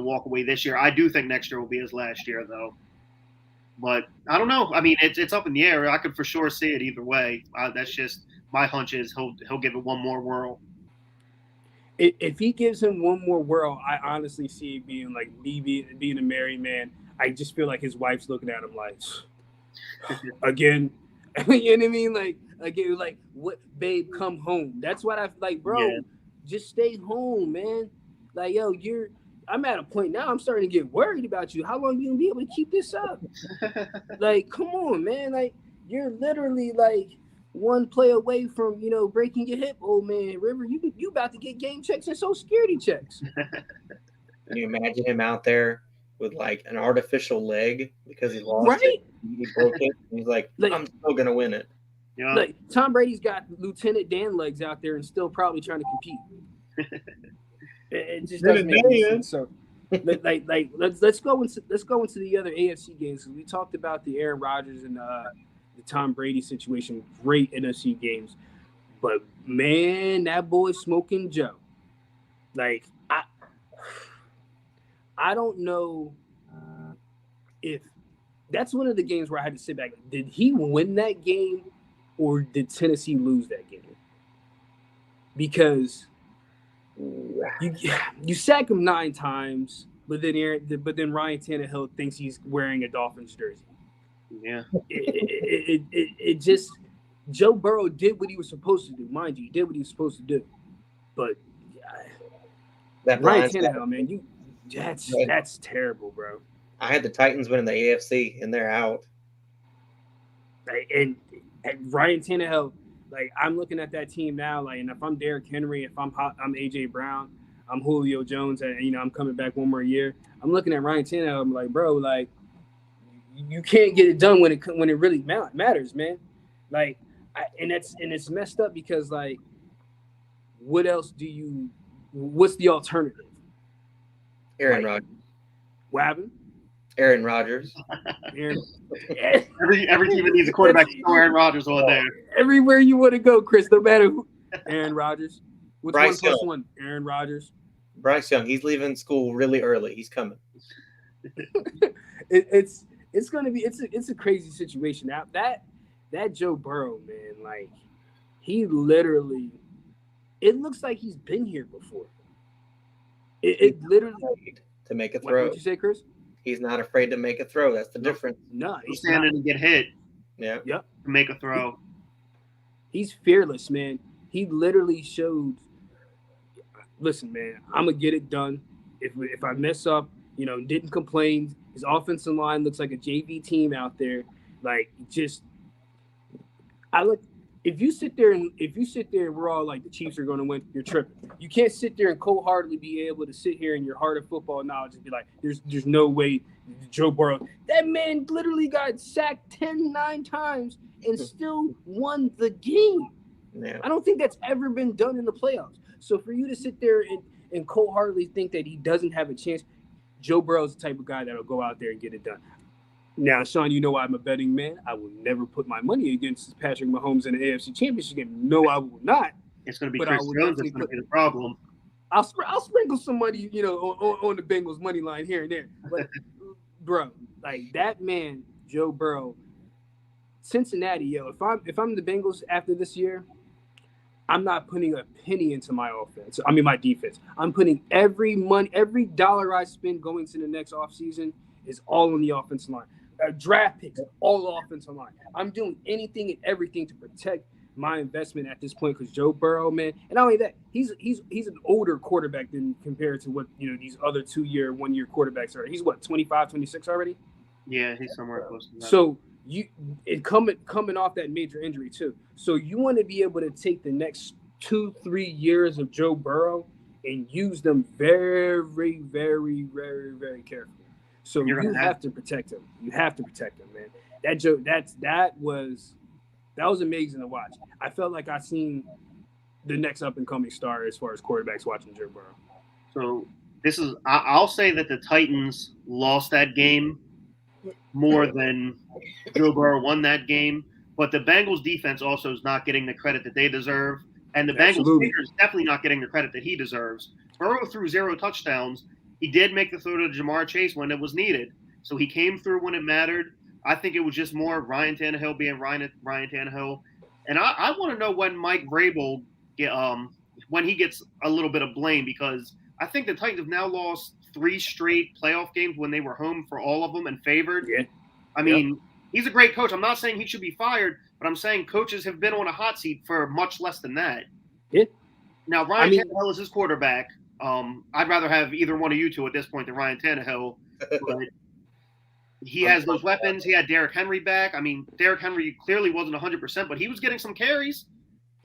D: walk away this year. I do think next year will be his last year, though. But I don't know. I mean, it's up in the air. I could for sure see it either way. That's just my hunch is he'll give it one more whirl.
C: If he gives him one more whirl, I honestly see it being like being a married man. I just feel like his wife's looking at him like, again. You know what I mean? Like, again, like, what, babe, come home. That's what I like, bro. Yeah. just stay home, man. Like, yo, I'm at a point now. I'm starting to get worried about you. How long you gonna be able to keep this up? Like, come on, man. Like, you're literally like one play away from breaking your hip, old man. River, you about to get game checks and Social Security checks.
B: Can you imagine him out there with like an artificial leg because he lost it? He broke it. And he's like, I'm still gonna win it.
D: Yeah.
C: Like Tom Brady's got Lieutenant Dan legs out there and still probably trying to compete. It just doesn't make any sense. So, let's go into the other AFC games. We talked about the Aaron Rodgers and the Tom Brady situation. Great NFC games, but man, that boy Smoking Joe. Like I don't know if that's one of the games where I had to sit back. Did he win that game, or did Tennessee lose that game? Because you sack him 9 times, but then Ryan Tannehill thinks he's wearing a Dolphins jersey.
D: Yeah.
C: It just Joe Burrow did what he was supposed to do. Mind you, he did what he was supposed to do. But Ryan Tannehill, man, that's terrible, bro.
B: I had the Titans winning the AFC, and they're out.
C: And Ryan Tannehill, like, I'm looking at that team now, like, and if I'm Derrick Henry, if I'm AJ Brown, I'm Julio Jones, and I'm coming back one more year. I'm looking at Ryan Tannehill. I'm like, bro, like, you can't get it done when it really matters, man. Like, and it's messed up because, like, what else what's the alternative?
B: Aaron Rodgers.
C: What happened?
B: Aaron Rodgers.
D: Every team that needs a quarterback is Aaron Rodgers on there.
C: Everywhere you want to go, Chris, no matter who. Aaron Rodgers. What's
B: Bryce
C: 1 + 1? Aaron Rodgers.
B: Bryce Young. He's leaving school really early. He's coming.
C: It's a crazy situation. Now that Joe Burrow, man, like, he literally, it looks like he's been here before. It literally
B: to make a throw.
C: What'd you say, Chris?
B: He's not afraid to make a throw. That's the difference.
C: No,
D: he's standing and get hit.
B: Yeah.
C: Yep.
D: To make a throw.
C: He's fearless, man. He literally showed. Listen, man, I'm gonna get it done. If I mess up, didn't complain. His offensive line looks like a JV team out there. Like, If you sit there and we're all like, the Chiefs are going to win, you're tripping. You can't sit there and cold-heartedly be able to sit here in your heart of football knowledge and be like, there's no way Joe Burrow. That man literally got sacked 9 times and still won the game.
B: Yeah.
C: I don't think that's ever been done in the playoffs. So for you to sit there and cold-heartedly think that he doesn't have a chance, Joe Burrow's the type of guy that'll go out there and get it done. Now, Sean, you know I'm a betting man. I will never put my money against Patrick Mahomes in the AFC Championship game. No, I will not.
D: It's going to be Chris Jones that's going to be the problem.
C: I'll sprinkle some money, on the Bengals money line here and there. But, bro, like, that man, Joe Burrow, Cincinnati, if I'm the Bengals after this year, I'm not putting a penny into my offense. I mean, my defense. I'm putting every dollar I spend going to the next offseason is all on the offensive line. Draft picks, all offensive line. I'm doing anything and everything to protect my investment at this point because Joe Burrow, man, and not only that, he's an older quarterback than compared to what these other 2-year, 1-year quarterbacks are. He's what, 25, 26 already?
D: Yeah, he's somewhere close to that.
C: So coming off that major injury too. So you want to be able to take the next 2-3 years of Joe Burrow and use them very, very, very, very carefully. So you have to protect him. You have to protect him, man. That was amazing to watch. I felt like I seen the next up and coming star as far as quarterbacks watching Joe Burrow.
D: So I'll say that the Titans lost that game more than Joe Burrow won that game. But the Bengals defense also is not getting the credit that they deserve. And the Bengals kicker is definitely not getting the credit that he deserves. Burrow threw 0 touchdowns. He did make the throw to Jamar Chase when it was needed. So he came through when it mattered. I think it was just more Ryan Tannehill being Ryan Tannehill. And I want to know when Mike Vrabel when he gets a little bit of blame, because I think the Titans have now lost 3 straight playoff games when they were home for all of them and favored.
C: Yeah.
D: I mean, he's a great coach. I'm not saying he should be fired, but I'm saying coaches have been on a hot seat for much less than that.
C: Yeah.
D: Now Ryan Tannehill is his quarterback. I'd rather have either one of you two at this point than Ryan Tannehill. But he has those weapons. He had Derrick Henry back. I mean, Derrick Henry clearly wasn't 100%, but he was getting some carries.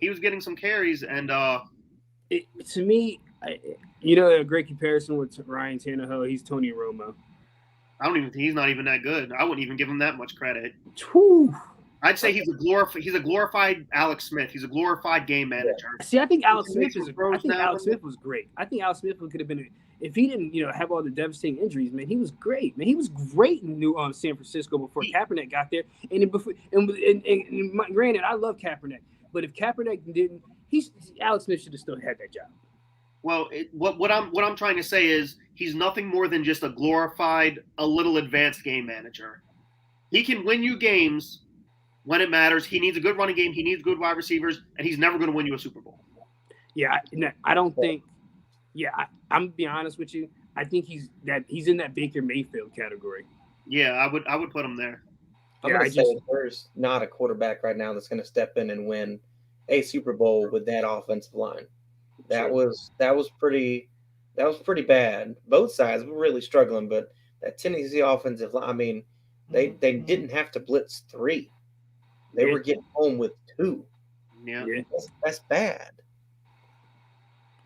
D: And
C: to me, a great comparison with Ryan Tannehill. He's Tony Romo.
D: He's not even that good. I wouldn't even give him that much credit.
C: Whew.
D: I'd say he's a glorified Alex Smith. He's a glorified game manager.
C: See, I think Alex Smith was great. I think Alex Smith could have been, if he didn't, have all the devastating injuries, man, he was great. Man, he was great in San Francisco before Kaepernick got there. And granted, I love Kaepernick, but if Kaepernick didn't, Alex Smith should have still had that job.
D: Well, what I'm trying to say is he's nothing more than just a glorified, a little advanced game manager. He can win you games when it matters. He needs a good running game. He needs good wide receivers, and he's never going to win you a Super Bowl.
C: Yeah, I don't think. Yeah, I'm gonna be honest with you. I think he's in that Baker Mayfield category.
D: Yeah, I would put him there.
B: I'm gonna say there's not a quarterback right now that's going to step in and win a Super Bowl with that offensive line. That was pretty bad. Both sides were really struggling, but that Tennessee offensive line, I mean, they didn't have to blitz 3. They were getting home with 2.
D: Yeah.
B: That's bad.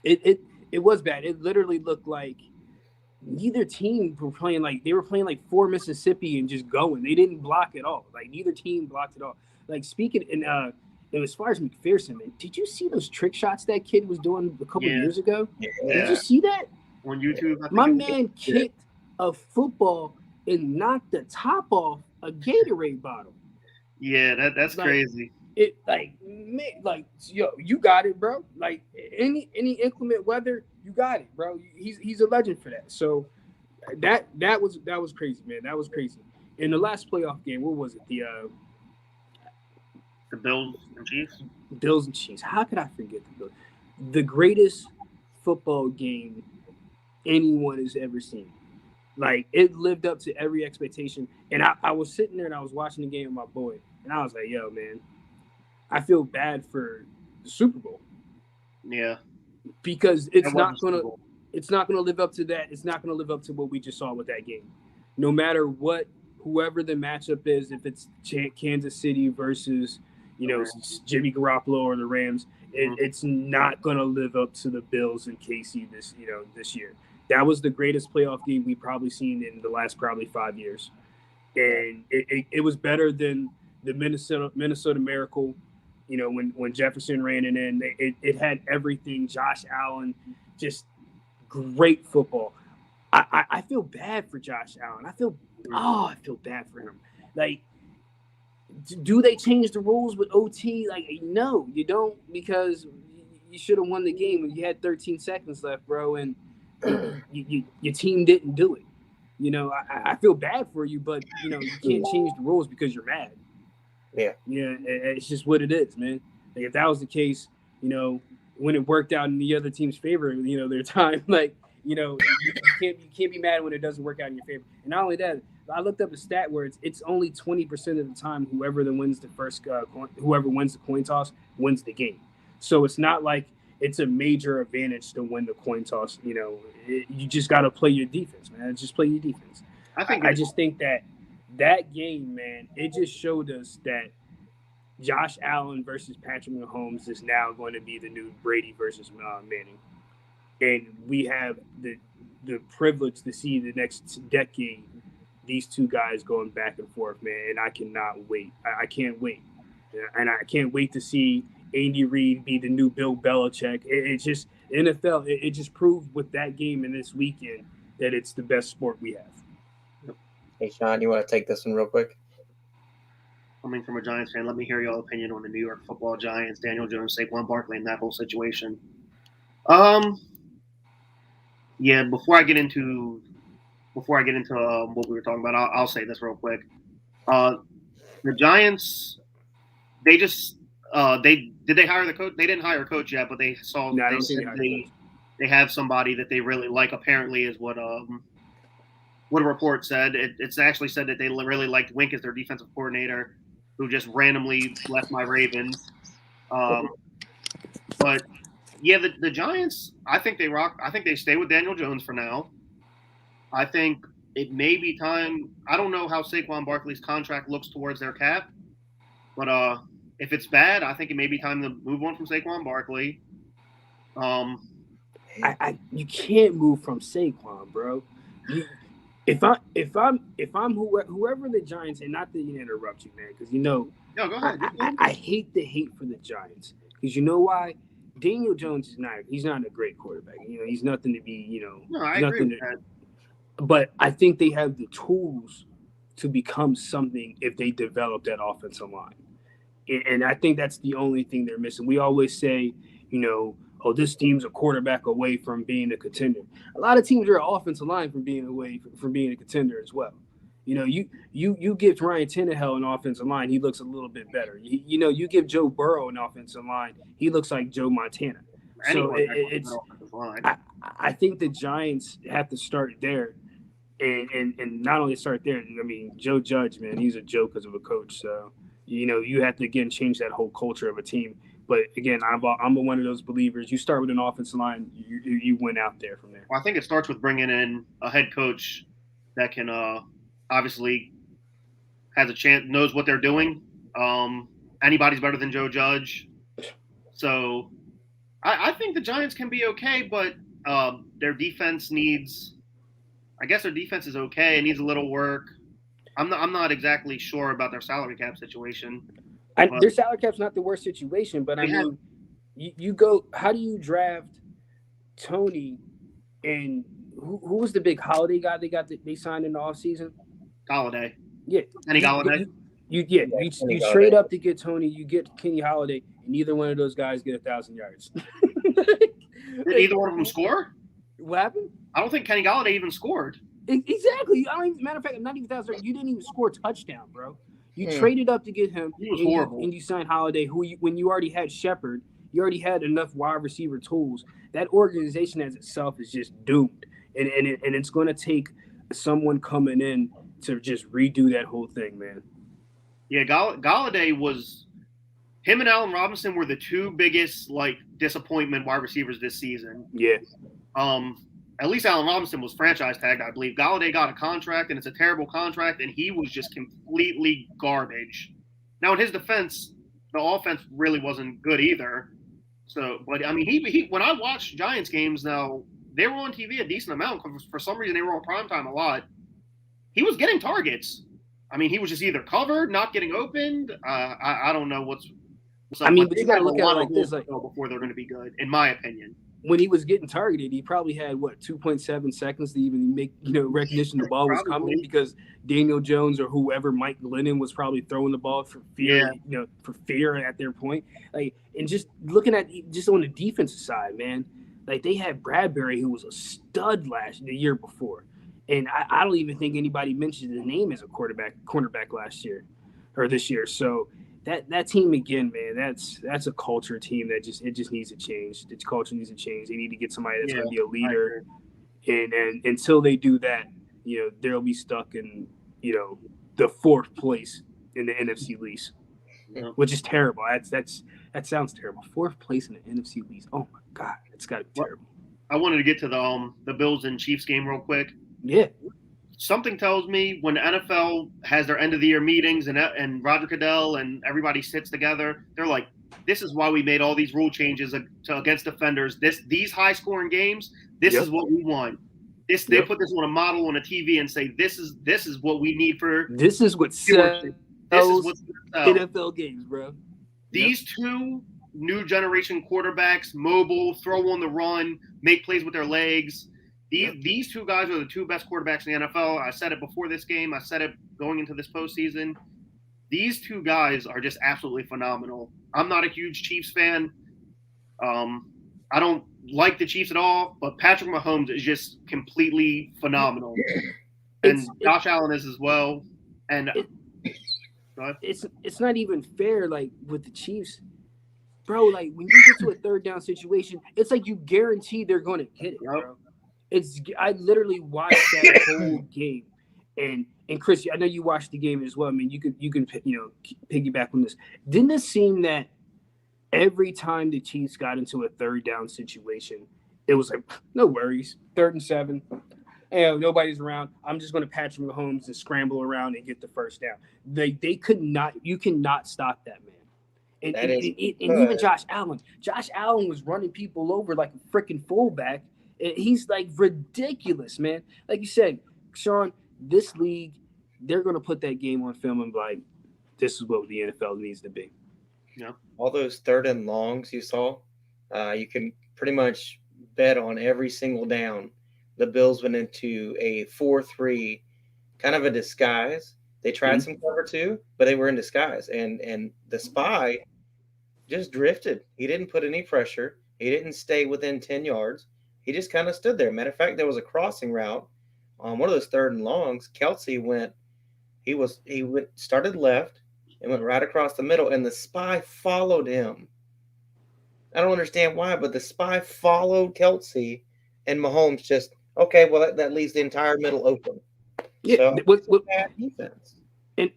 C: It was bad. It literally looked like neither team were playing like for Mississippi and just going. They didn't block at all. Like neither team blocked at all. Like speaking and as far as McPherson, man, did you see those trick shots that kid was doing a couple years ago?
D: Yeah.
C: Did you see that?
D: On YouTube,
C: my man kicked a football and knocked the top off a Gatorade bottle.
D: Yeah, that's crazy.
C: It you got it, bro. Like any inclement weather, you got it, bro. He's a legend for that. So that was crazy, man. That was crazy. In the last playoff game, what was it?
D: The Bills and Chiefs.
C: Bills and Chiefs. How could I forget the Bills? The greatest football game anyone has ever seen. Like it lived up to every expectation. And I was sitting there and I was watching the game with my boy, and I was like, "Yo, man, I feel bad for the Super Bowl."
D: Yeah,
C: because it's not gonna live up to that. It's not gonna live up to what we just saw with that game. No matter what, whoever the matchup is, if it's Kansas City versus Jimmy Garoppolo or the Rams, it's not gonna live up to the Bills and KC this year. That was the greatest playoff game we've probably seen in the last probably 5 years, and it was better than the Minnesota Miracle. When Jefferson ran it in, it had everything. Josh Allen, just great football. I feel bad for Josh Allen. I feel bad for him. Like, do they change the rules with OT? Like, no, you don't, because you should have won the game when you had 13 seconds left, bro, and your team didn't do it. I feel bad for you, but you can't change the rules because you're mad.
B: Yeah,
C: it's just what it is, man. Like if that was the case, when it worked out in the other team's favor, their time, like you can't be mad when it doesn't work out in your favor. And not only that, I looked up a stat where it's only 20% of the time whoever wins the coin toss wins the game. So it's not like it's a major advantage to win the coin toss. You just got to play your defense, man. Just play your defense. I just think that game, man, it just showed us that Josh Allen versus Patrick Mahomes is now going to be the new Brady versus Manning. And we have the privilege to see the next decade these two guys going back and forth, man. And I cannot wait. I can't wait. And I can't wait to see Andy Reid be the new Bill Belichick. It's just NFL. It just proved with that game and this weekend that it's the best sport we have.
B: Hey, Sean, you want to take this one real quick?
D: Coming from a Giants fan, let me hear your opinion on the New York Football Giants, Daniel Jones, Saquon Barkley, and that whole situation. Yeah. Before I get into what we were talking about, I'll say this real quick. The Giants, they just did they hire the coach? They didn't hire a coach yet, but they have somebody that they really like. Apparently, is what a report said. It's actually said that they really liked Wink as their defensive coordinator, who just randomly left my Ravens. But Yeah, the Giants, I think they rock. I think they stay with Daniel Jones for now. I think it may be time. I don't know how Saquon Barkley's contract looks towards their cap, but if it's bad, I think it may be time to move on from Saquon Barkley.
C: You can't move from Saquon, bro. If I'm whoever the Giants, and not to interrupt you, man, because
D: no, go ahead.
C: I hate the hate for the Giants, because you know why? Daniel Jones is he's not a great quarterback. He's nothing to be,
D: No, I agree with that.
C: But I think they have the tools to become something if they develop that offensive line. And I think that's the only thing they're missing. We always say, oh, this team's a quarterback away from being a contender. A lot of teams are an offensive line from being away from being a contender as well. You give Ryan Tannehill an offensive line, he looks a little bit better. You give Joe Burrow an offensive line, he looks like Joe Montana. So I think the Giants have to start there, and not only start there. I mean, Joe Judge, man, he's a joke as of a coach. So you have to again change that whole culture of a team. But again, I'm one of those believers. You start with an offensive line, you win out there from there.
D: Well, I think it starts with bringing in a head coach that can obviously has a chance, knows what they're doing. Anybody's better than Joe Judge. So I think the Giants can be okay, but their defense needs – I guess their defense is okay. It needs a little work. I'm not exactly sure about their salary cap situation.
C: Their salary cap's not the worst situation, but I mean, you go. How do you draft Tony and who was the big Holiday guy they signed in the offseason?
D: Holiday.
C: Yeah,
D: Kenny Holiday.
C: You trade up to get Tony. You get Kenny Holiday, and neither one of those guys get 1,000 yards.
D: Did either one of them score?
C: What happened?
D: I don't think Kenny Holiday even scored.
C: Exactly. Matter of fact, not even 1,000. You didn't even score a touchdown, bro. You traded up to get him.
D: He was horrible.
C: And you signed Holiday, when you already had Shepard, you already had enough wide receiver tools. That organization as itself is just doomed, and it's going to take someone coming in to just redo that whole thing, man.
D: Yeah, Galladay was – him and Allen Robinson were the two biggest, disappointment wide receivers this season.
C: Yeah.
D: At least Allen Robinson was franchise tagged, I believe. Galladay got a contract, and it's a terrible contract, and he was just completely garbage. Now, in his defense, the offense really wasn't good either. So, but I mean, he when I watched Giants games, now they were on TV a decent amount. For some reason, they were on primetime a lot. He was getting targets. I mean, he was just either covered, not getting opened. I don't know what's up.
C: I mean, but you got to look at it like this,
D: before they're going to be good, in my opinion.
C: When he was getting targeted, he probably had 2.7 seconds to even make recognition the ball was coming, because Daniel Jones or whoever, Mike Glennon, was probably throwing the ball for fear, for fear at their point. And just looking at just on the defensive side, man, they had Bradbury, who was a stud the year before, and I don't even think anybody mentioned his name as a cornerback last year or this year. So. That team again, man. That's a culture team that just needs to change. The culture needs to change. They need to get somebody that's going to be a leader, and until they do that, they'll be stuck in the fourth place in the NFC lease, which is terrible. That sounds terrible. Fourth place in the NFC lease. Oh my God, it's got to be terrible.
D: I wanted to get to the Bills and Chiefs game real quick.
C: Yeah.
D: Something tells me when the NFL has their end of the year meetings and Roger Goodell and everybody sits together, they're like, this is why we made all these rule changes against defenders. These high scoring games, this is what we want. They put this on a model on a TV and say, this is what we need for.
C: This is what sells NFL games, bro.
D: These two new generation quarterbacks, mobile, throw on the run, make plays with their legs. These two guys are the two best quarterbacks in the NFL. I said it before this game. I said it going into this postseason. These two guys are just absolutely phenomenal. I'm not a huge Chiefs fan. I don't like the Chiefs at all, but Patrick Mahomes is just completely phenomenal. And Josh Allen is as well. And
C: it's not even fair, with the Chiefs. Bro, when you get to a third down situation, it's like you guarantee they're going to get it, bro. I literally watched that whole game, and Chris, I know you watched the game as well. I mean, you can piggyback on this. Didn't it seem that every time the Chiefs got into a third down situation, it was like, no worries, 3rd and 7. And nobody's around. I'm just going to Patrick Mahomes and scramble around and get the first down. They could not. You cannot stop that man. And even Josh Allen. Josh Allen was running people over like a freaking fullback. He's like ridiculous, man. Like you said, Sean, this league, they're going to put that game on film and be like, this is what the NFL needs to be.
B: Yeah. All those 3rd and longs you saw, you can pretty much bet on every single down. The Bills went into a 4-3, kind of a disguise. They tried some cover 2, but they were in disguise. And the spy just drifted. He didn't put any pressure. He didn't stay within 10 yards. He just kind of stood there. Matter of fact, there was a crossing route on one of those 3rd and longs. Kelsey started left and went right across the middle, and the spy followed him. I don't understand why, but the spy followed Kelsey, and Mahomes just, okay, well, that leaves the entire middle open.
C: Yeah,
B: so,
C: with
B: bad defense.
C: And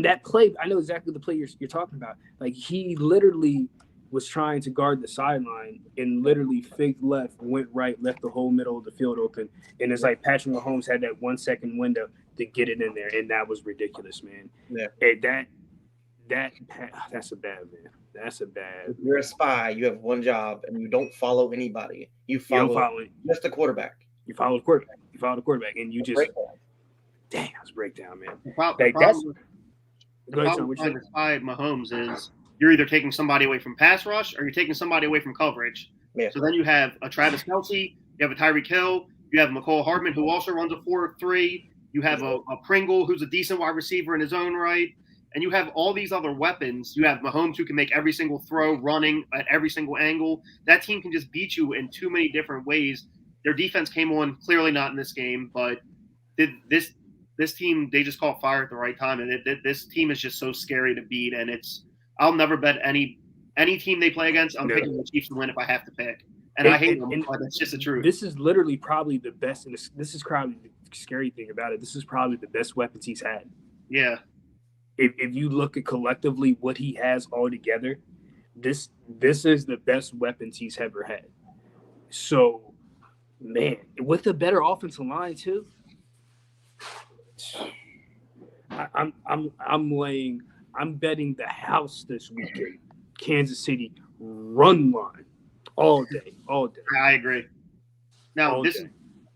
C: that play, I know exactly the play you're talking about. Like, he literally was trying to guard the sideline and literally faked left, went right, left the whole middle of the field open. And it's like Patrick Mahomes had that 1 second window to get it in there, and that was ridiculous, man.
B: Yeah.
C: And that's a bad, man. That's a bad.
B: If you're a spy, you have one job, and you don't follow anybody. You follow just the quarterback.
C: You follow the quarterback, and you just damn, that's breakdown, man.
D: The problem with trying to spy Mahomes is you're either taking somebody away from pass rush or you're taking somebody away from coverage.
B: Yeah.
D: So then you have a Travis Kelce, you have a Tyreek Hill, you have McCole Hardman, who also runs a 4-3. You have a Pringle, who's a decent wide receiver in his own right. And you have all these other weapons. You have Mahomes, who can make every single throw, running at every single angle. That team can just beat you in too many different ways. Their defense came on, clearly not in this game, but this team, they just caught fire at the right time. And this team is just so scary to beat. And I'll never bet any team they play against. I'm picking the Chiefs to win if I have to pick. And I hate them, but it's just the truth.
C: This is literally probably the best, and this is probably the scary thing about it. This is probably the best weapons he's had.
D: Yeah.
C: If you look at collectively what he has all together, this is the best weapons he's ever had. So, man, with a better offensive line too, I'm betting the house this weekend. Kansas City run line all day.
D: I agree. Now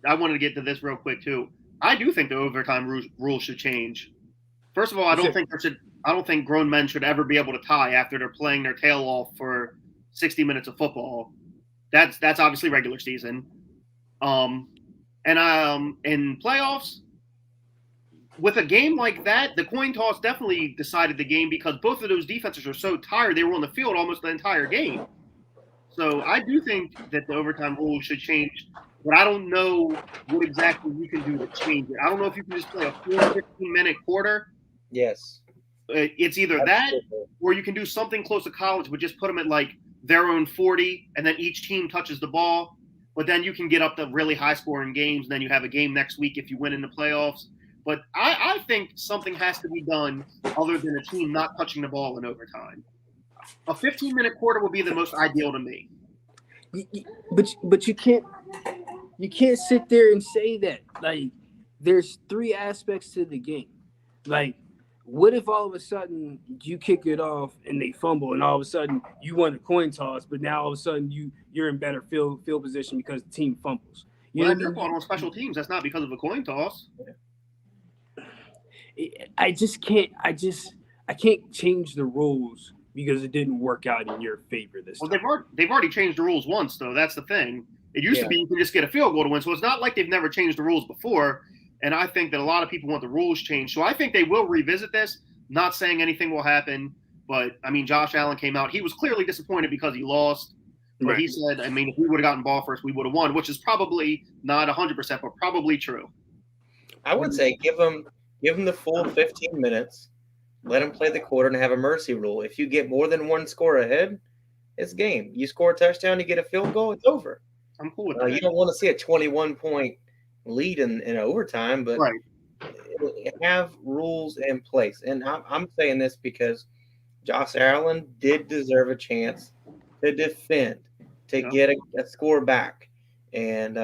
D: I wanted to get to this real quick too. I do think the overtime rule should change. First of all, I don't think grown men should ever be able to tie after they're playing their tail off for 60 minutes of football. That's obviously regular season. In playoffs, with a game like that, the coin toss definitely decided the game because both of those defenses are so tired they were on the field almost the entire game. So I do think that the overtime rule should change, but I don't know what exactly you can do to change it. I don't know if you can just play a full 15-minute quarter.
B: Yes.
D: It's either that or you can do something close to college, but just put them at like their own 40, and then each team touches the ball. But then you can get up to really high-scoring games, and then you have a game next week if you win in the playoffs. But I think something has to be done other than a team not touching the ball in overtime. A 15-minute quarter would be the most ideal to me.
C: But you can't sit there and say that. Like, there's 3 aspects to the game. Like, what if all of a sudden you kick it off and they fumble, and all of a sudden you won a coin toss, but now all of a sudden you're in better field position because the team fumbles?
D: Well, they're on special teams. That's not because of a coin toss.
C: I can't change the rules because it didn't work out in your favor this time.
D: They've already changed the rules once, though. That's the thing. It used to be you can just get a field goal to win, so it's not like they've never changed the rules before. And I think that a lot of people want the rules changed. So I think they will revisit this. Not saying anything will happen, but I mean, Josh Allen came out. He was clearly disappointed because he lost. But right. He said, I mean, if we would have gotten ball first, we would have won, which is probably not 100%, but probably true.
B: I would say give them the full 15 minutes, let them play the quarter, and have a mercy rule. If you get more than one score ahead, it's game. You score a touchdown, you get a field goal, it's over.
D: I'm cool with that.
B: You don't want to see a 21-point lead in overtime, but have rules in place. And I'm saying this because Josh Allen did deserve a chance to defend, to
D: Yeah.
B: get a score back. And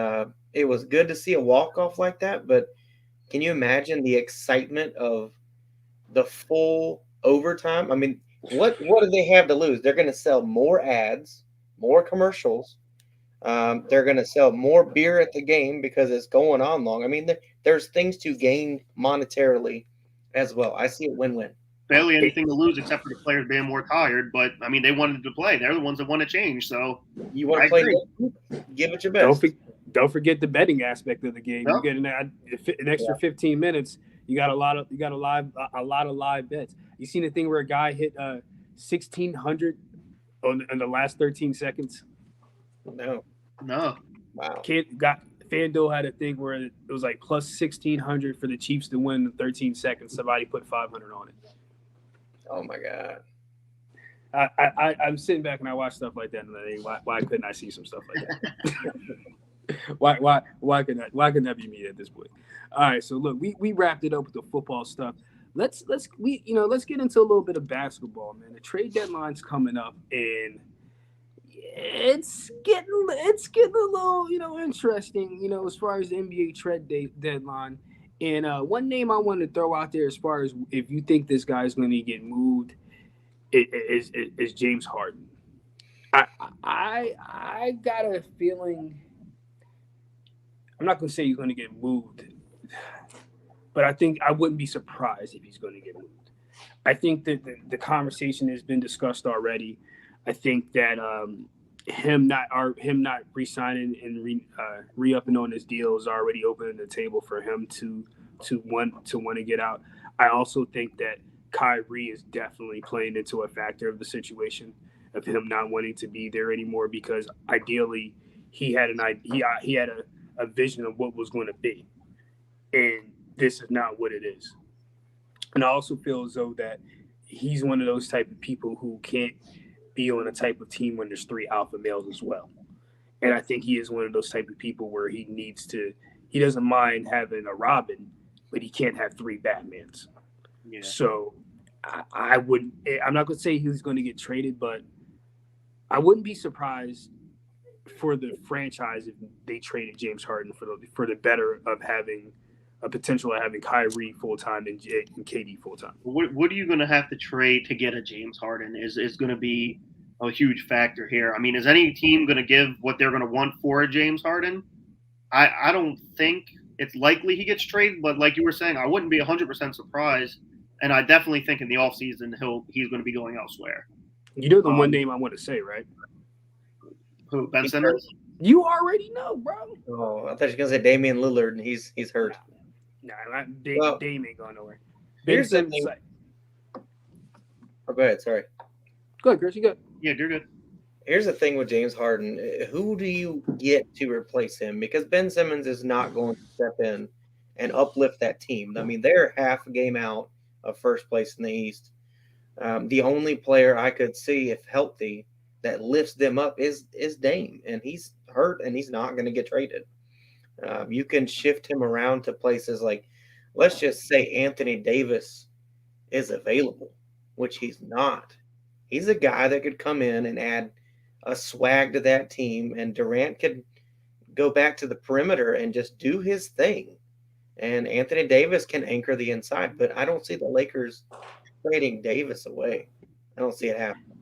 B: it was good to see a walk-off like that, but can you imagine the excitement of the full overtime? I mean, what do they have to lose? They're going to sell more ads, more commercials. They're going to sell more beer at the game because it's going on long. I mean, there's things to gain monetarily as well. I see it win-win.
D: Barely anything to lose except for the players being more tired. But I mean, they wanted to play. They're the ones that want to change. So
B: You want
D: I
B: to play,
D: agree.
B: give it your best.
C: Don't forget the betting aspect of the game.
D: Yep.
C: You get an extra 15 minutes. You got a lot of live bets. You seen the thing where a guy hit 1,600 in the last 13 seconds?
B: No. Wow.
C: FanDuel had a thing where it was like plus 1,600 for the Chiefs to win in 13 seconds. Somebody put 500 on it.
B: Oh my God.
C: I'm sitting back and I watch stuff like that, and I think, why couldn't I see some stuff like that? why couldn't that be me at this point? All right, so look, we wrapped it up with the football stuff. Let's get into a little bit of basketball, man. The trade deadline's coming up, and it's getting a little interesting, as far as the NBA trade deadline. And one name I want to throw out there, as far as if you think this guy's going to get moved, is James Harden. I got a feeling. I'm not going to say he's going to get moved, but I think I wouldn't be surprised if he's going to get moved. I think that the conversation has been discussed already. I think that him not re-signing and re-upping on his deal is already opening the table for him to want to get out. I also think that Kyrie is definitely playing into a factor of the situation of him not wanting to be there anymore, because ideally he had a vision of what was going to be, and this is not what it is. And I also feel as though that he's one of those type of people who can't be on a type of team when there's 3 alpha males as well. And I think he is one of those type of people where he doesn't mind having a Robin, but he can't have 3 Batmans.
D: Yeah.
C: So I'm not going to say he's going to get traded, but I wouldn't be surprised for the franchise if they traded James Harden for the better of having a potential of having Kyrie full-time and KD full-time.
D: What are you going to have to trade to get a James Harden is going to be a huge factor here. I mean, is any team going to give what they're going to want for a James Harden? I don't think it's likely he gets traded, but like you were saying, I wouldn't be 100% surprised. And I definitely think in the offseason he's going to be going elsewhere.
C: You know the one name I want to say, right?
D: Who, Ben Simmons?
C: You already know, bro.
B: Oh, I thought you were going to say Damian Lillard, and he's hurt.
C: Nah, Dame ain't going nowhere.
B: Here's the thing. Oh, go ahead. Sorry.
C: Go ahead, Chris. You go.
D: Yeah, you're good.
B: Here's the thing with James Harden. Who do you get to replace him? Because Ben Simmons is not going to step in and uplift that team. I mean, they're half a game out of first place in the East. The only player I could see, if healthy, that lifts them up is Dame, and he's hurt and he's not going to get traded. You can shift him around to places like, let's just say Anthony Davis is available, which he's not. He's a guy that could come in and add a swag to that team, and Durant could go back to the perimeter and just do his thing. And Anthony Davis can anchor the inside, but I don't see the Lakers trading Davis away. I don't see it happening.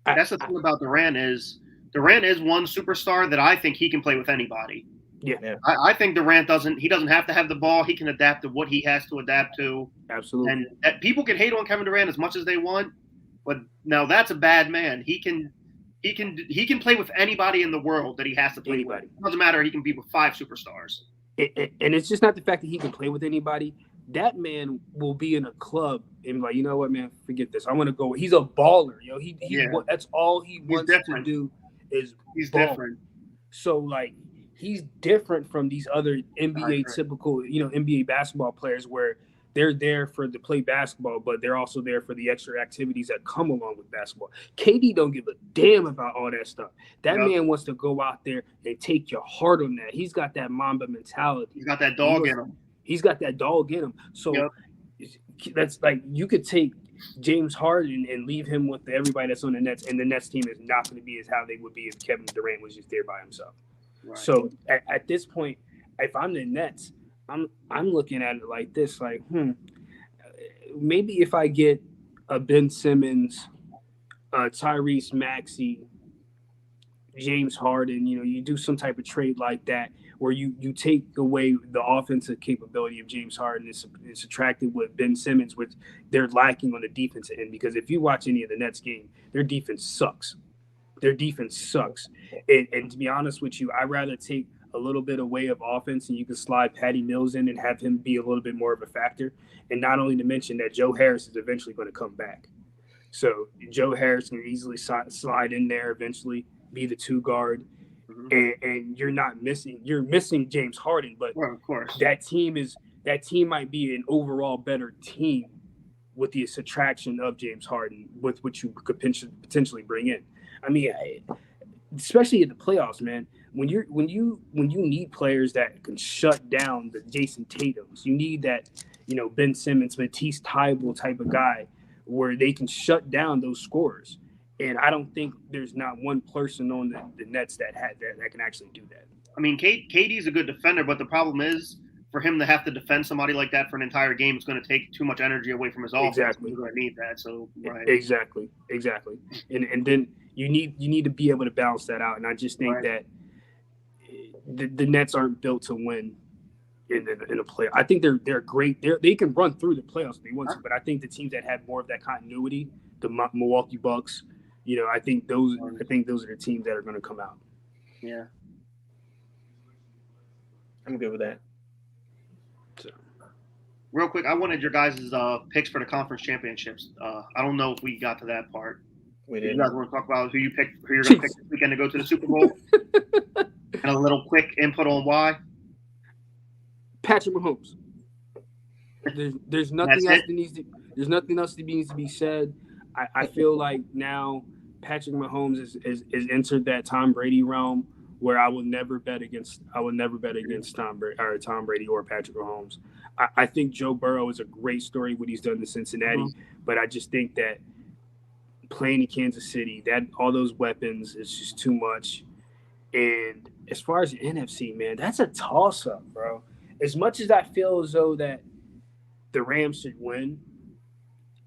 D: That's the thing about Durant is one superstar that I think he can play with anybody.
C: Yeah.
D: I think Durant doesn't have to have the ball. He can adapt to what he has to adapt to.
C: Absolutely.
D: And people can hate on Kevin Durant as much as they want, but now that's a bad man. He can play with anybody in the world that he has to play with. It doesn't matter. He can be with 5 superstars.
C: And it's just not the fact that he can play with anybody. That man will be in a club and be like, you know what, man, forget this. I want to go. He's a baller, yo. That's all he wants to do is
D: he's
C: ball.
D: Different.
C: So like he's different from these other NBA typical, NBA basketball players where they're there to play basketball, but they're also there for the extra activities that come along with basketball. KD don't give a damn about all that stuff. That man wants to go out there and take your heart on that. He's got that Mamba mentality.
D: He's got that dog in him.
C: He's got that dog in him. So that's like you could take James Harden and leave him with everybody that's on the Nets, and the Nets team is not going to be as how they would be if Kevin Durant was just there by himself. Right. So at this point, if I'm the Nets, I'm looking at it like this, like, maybe if I get a Ben Simmons, Tyrese Maxey, James Harden, you do some type of trade like that where you take away the offensive capability of James Harden and subtract it with Ben Simmons, which they're lacking on the defensive end. Because if you watch any of the Nets game, their defense sucks. And to be honest with you, I'd rather take a little bit away of offense and you can slide Patty Mills in and have him be a little bit more of a factor. And not only to mention that Joe Harris is eventually going to come back. So Joe Harris can easily slide in there eventually, be the 2 guard, and you're missing James Harden, but
D: of course
C: that team might be an overall better team with the subtraction of James Harden with which you could potentially bring in. I mean, especially in the playoffs, man, when you need players that can shut down the Jason Tatums, you need that, Ben Simmons, Matisse Thybulle type of guy where they can shut down those scorers. And I don't think there's not one person on the Nets that can actually do that.
D: I mean, KD's a good defender, but the problem is for him to have to defend somebody like that for an entire game, it's going to take too much energy away from his offense.
C: Exactly.
D: He's going to need that. So right.
C: Exactly. And then you need to be able to balance that out. And I just think that the Nets aren't built to win in a play. I think they're great. They can run through the playoffs if they want to, but I think the teams that have more of that continuity, the Milwaukee Bucks, I think those are the teams that are going to come out.
D: Yeah,
B: I'm good with that.
C: So,
D: real quick, I wanted your guys' picks for the conference championships. I don't know if we got to that part.
B: We did.
D: You guys want to talk about who you're going to pick this weekend to go to the Super Bowl? And a little quick input on why.
C: Patrick Mahomes. There's nothing else that needs to be said. I feel like now Patrick Mahomes is entered that Tom Brady realm where I will never bet against Tom Brady or Patrick Mahomes. I think Joe Burrow is a great story what he's done in Cincinnati, but I just think that playing in Kansas City, that all those weapons is just too much. And as far as the NFC, man, that's a toss-up, bro. As much as I feel as though that the Rams should win,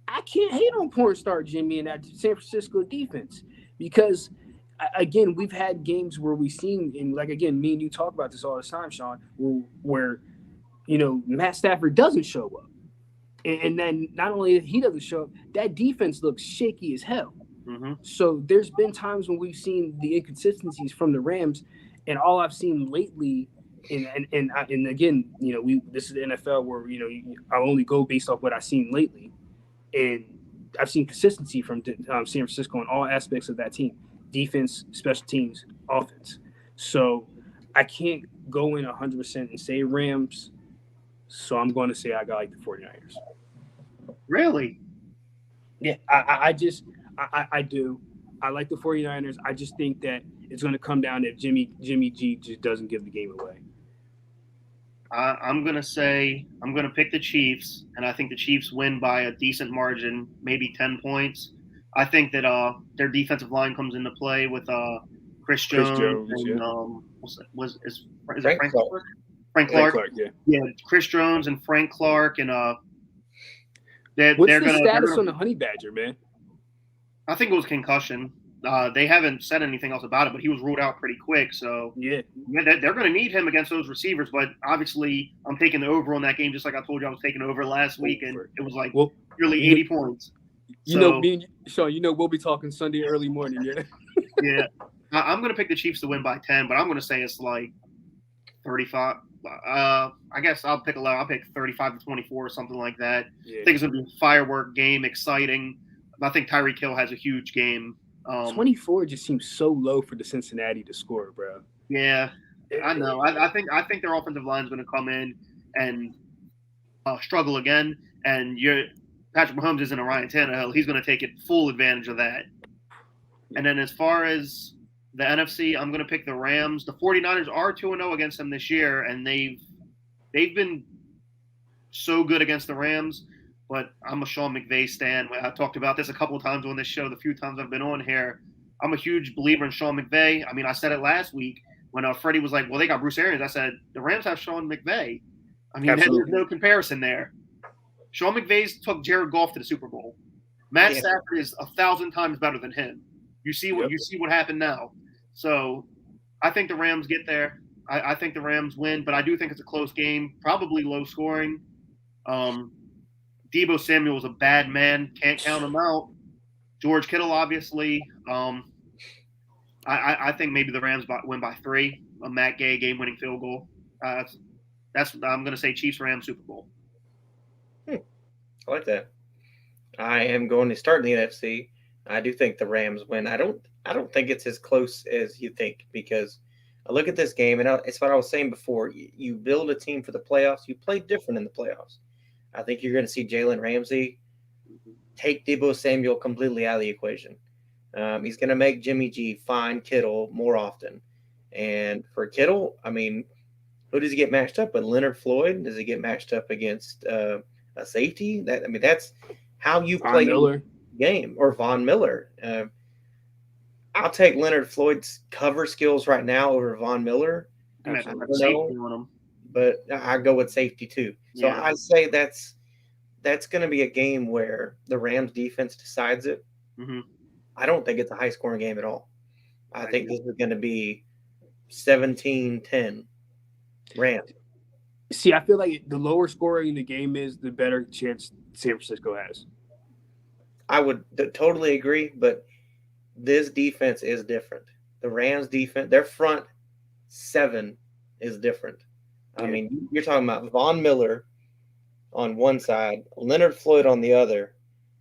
C: I can't hate on porn star Jimmy and that San Francisco defense because, again, we've had games where we've seen, and like, again, me and you talk about this all the time, Sean, where Matt Stafford doesn't show up. And then not only he doesn't show up, that defense looks shaky as hell.
D: Mm-hmm.
C: So there's been times when we've seen the inconsistencies from the Rams, and all I've seen lately – and again, this is the NFL where I only go based off what I've seen lately, and I've seen consistency from San Francisco in all aspects of that team: defense, special teams, offense. So I can't go in 100% and say Rams. So I'm going to say I got like the 49ers.
D: Really?
C: Yeah, I do. I like the 49ers. I just think that it's going to come down to if Jimmy G just doesn't give the game away.
D: I'm going to pick the Chiefs, and I think the Chiefs win by a decent margin, maybe 10 points. I think that their defensive line comes into play with Chris Jones and is it Frank Clark? Frank Clark, yeah. Chris Jones and Frank Clark, and
C: what's the status on the Honey Badger, man?
D: I think it was concussion. They haven't said anything else about it, but he was ruled out pretty quick. So
C: yeah,
D: they're going to need him against those receivers. But obviously, I'm taking the over on that game, just like I told you I was taking over last week, and it was like nearly 80 points.
C: Me and Sean, we'll be talking Sunday early morning. Yeah,
D: yeah. I'm going to pick the Chiefs to win by 10, but I'm going to say it's like 35. I guess I'll pick 11. I'll pick 35-24 or something like that.
C: Yeah.
D: I think it's going to be a firework game, exciting. I think Tyreek Hill has a huge game.
C: 24 just seems so low for the Cincinnati to score, bro.
D: Yeah, I know. I think their offensive line is going to come in and struggle again. And Patrick Mahomes isn't a Ryan Tannehill. He's going to take full advantage of that. And then as far as the NFC, I'm going to pick the Rams. The 49ers are 2-0 against them this year, and they've been so good against the Rams. but I'm a Sean McVay stan. I've talked about this a couple of times on this show. The few times I've been on here, I'm a huge believer in Sean McVay. I mean, I said it last week when Freddie was like, "Well, they got Bruce Arians." I said the Rams have Sean McVay. I mean, there's no comparison there. Sean McVay's took Jared Goff to the Super Bowl. Matt Stafford is 1,000 times better than him. You see what happened now. So I think the Rams get there. I think the Rams win, but I do think it's a close game, probably low scoring. Deebo Samuel is a bad man. Can't count him out. George Kittle, obviously. I think maybe the Rams win by 3. A Matt Gay game-winning field goal. That's I'm going to say Chiefs-Rams Super Bowl.
B: I like that. I am going to start in the NFC. I do think the Rams win. I don't think it's as close as you think, because I look at this game, and it's what I was saying before. You build a team for the playoffs. You play different in the playoffs. I think you're going to see Jalen Ramsey take Deebo Samuel completely out of the equation. He's going to make Jimmy G find Kittle more often. And for Kittle, I mean, who does he get matched up with? Leonard Floyd? Does he get matched up against a safety? That's how you play the game. Or Von Miller. I'll take Leonard Floyd's cover skills right now over Von Miller. I don't know, but I go with safety too. So I say that's going to be a game where the Rams defense decides it.
D: Mm-hmm.
B: I don't think it's a high-scoring game at all. I think this is going to be 17-10 Rams.
C: See, I feel like the lower scoring the game is, the better chance San Francisco has. I
B: would totally agree, but this defense is different. The Rams defense, their front 7 is different. I mean, you're talking about Von Miller on one side, Leonard Floyd on the other.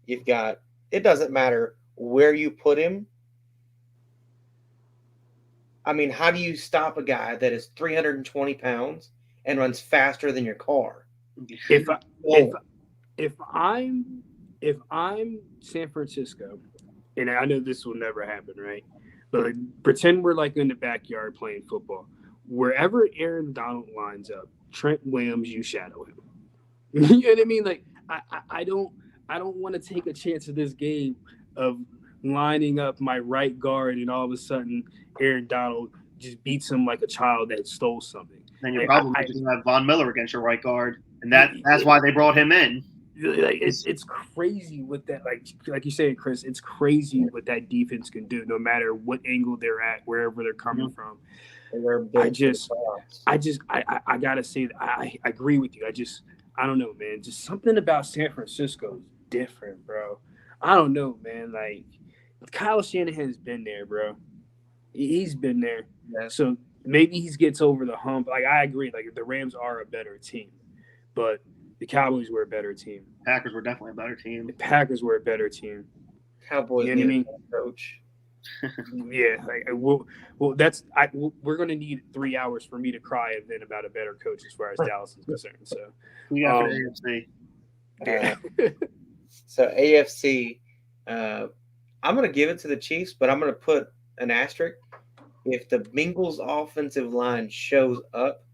B: You've got, it doesn't matter where you put him. I mean, how do you stop a guy that is 320 pounds and runs faster than your car?
C: If I'm San Francisco, and I know this will never happen, right? But pretend we're like in the backyard playing football. Wherever Aaron Donald lines up, Trent Williams, you shadow him. You know what I mean? Like, I don't want to take a chance of this game of lining up my right guard and all of a sudden Aaron Donald just beats him like a child that stole something.
D: Then you're probably just going to have Von Miller against your right guard, and that's why they brought him in.
C: Like, it's crazy what that, like you say, Chris, it's crazy what that defense can do, no matter what angle they're at, wherever they're coming from. I gotta say that I agree with you. I don't know, man. Just something about San Francisco is different, bro. I don't know, man. Like, Kyle Shanahan's been there, bro. He's been there. Yeah. So maybe he gets over the hump. Like, I agree. Like, the Rams are a better team, but the Cowboys were a better team.
D: Packers were definitely a better team.
C: The Packers were a better team.
B: Cowboys, you know what I mean? Coach.
C: Yeah, we're going to need 3 hours for me to cry and then about a better coach as far as Dallas is concerned. So
D: we got AFC.
B: So AFC, I'm going to give it to the Chiefs, but I'm going to put an asterisk. If the Bengals offensive line shows up,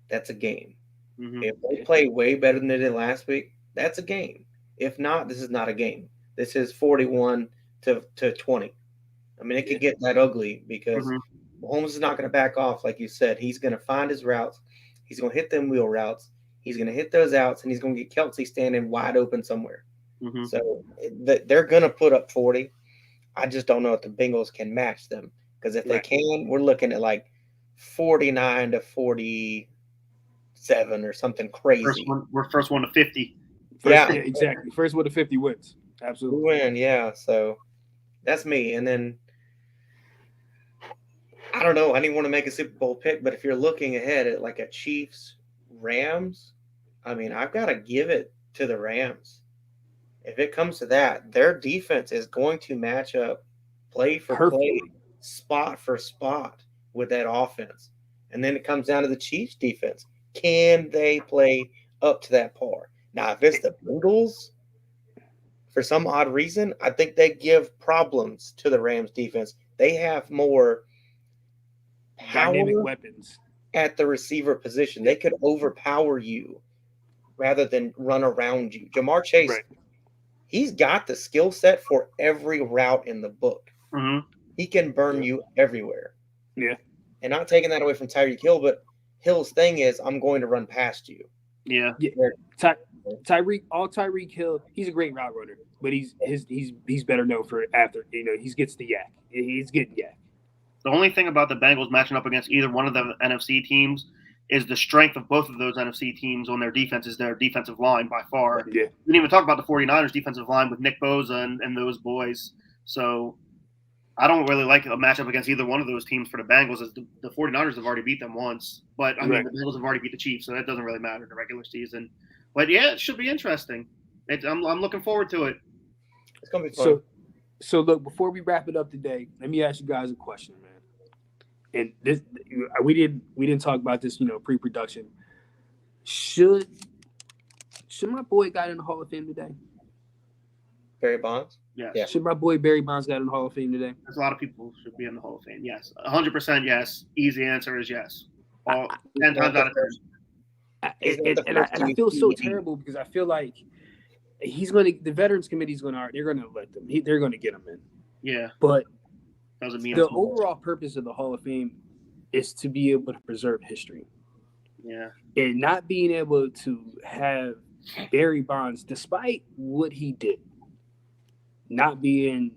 B: that's a game. Mm-hmm. If they play way better than they did last week, that's a game. If not, this is not a game. This is 41 to 20. I mean, it could get that ugly because Mahomes is not going to back off, like you said. He's going to find his routes. He's going to hit them wheel routes. He's going to hit those outs, and he's going to get Kelsey standing wide open somewhere. Mm-hmm. So they're going to put up 40. I just don't know if the Bengals can match them, because if they can, we're looking at like 49 to 47 or something crazy.
D: We're first one to 50.
C: Exactly. First one to 50 wins. Absolutely.
B: We win, yeah. So that's me. And then I don't know. I didn't want to make a Super Bowl pick, but if you're looking ahead at like a Chiefs-Rams, I mean, I've got to give it to the Rams. If it comes to that, their defense is going to match up play for play, spot for spot with that offense. And then it comes down to the Chiefs defense. Can they play up to that par? Now, if it's the Bengals, for some odd reason, I think they give problems to the Rams defense. They have more
C: dynamic weapons
B: at the receiver position. They could overpower you rather than run around you. Jamar Chase,
C: Right.
B: he's got the skill set for every route in the book.
D: Mm-hmm.
B: He can burn you everywhere.
C: Yeah.
B: And not taking that away from Tyreek Hill, but Hill's thing is, I'm going to run past you.
D: Yeah.
C: Tyreek Hill, he's a great route runner, but he's better known for after he gets the yak. He's getting yak.
D: The only thing about the Bengals matching up against either one of the NFC teams is the strength of both of those NFC teams on their defense is their defensive line by far.
C: Yeah.
D: We didn't even talk about the 49ers defensive line with Nick Bosa and those boys. So I don't really like a matchup against either one of those teams for the Bengals, as the 49ers have already beat them once. But, I mean, the Bengals have already beat the Chiefs, so that doesn't really matter in the regular season. But, yeah, it should be interesting. I'm looking forward to it.
B: It's going to be fun.
C: So, look, before we wrap it up today, let me ask you guys a question, man. And this, we didn't talk about this, pre-production. Should my boy got in the Hall of Fame today?
B: Barry Bonds?
D: Yeah.
C: Should my boy Barry Bonds got in the Hall of Fame today?
D: There's a lot of people who should be in the Hall of Fame. Yes. 100% yes. Easy answer is yes. 10 times out of 10.
C: And I feel so terrible because I feel like the Veterans Committee they're going to let them. They're going to get him in.
D: Yeah.
C: But
D: doesn't mean
C: the overall purpose of the Hall of Fame is to be able to preserve history.
D: Yeah.
C: And not being able to have Barry Bonds, despite what he did, not being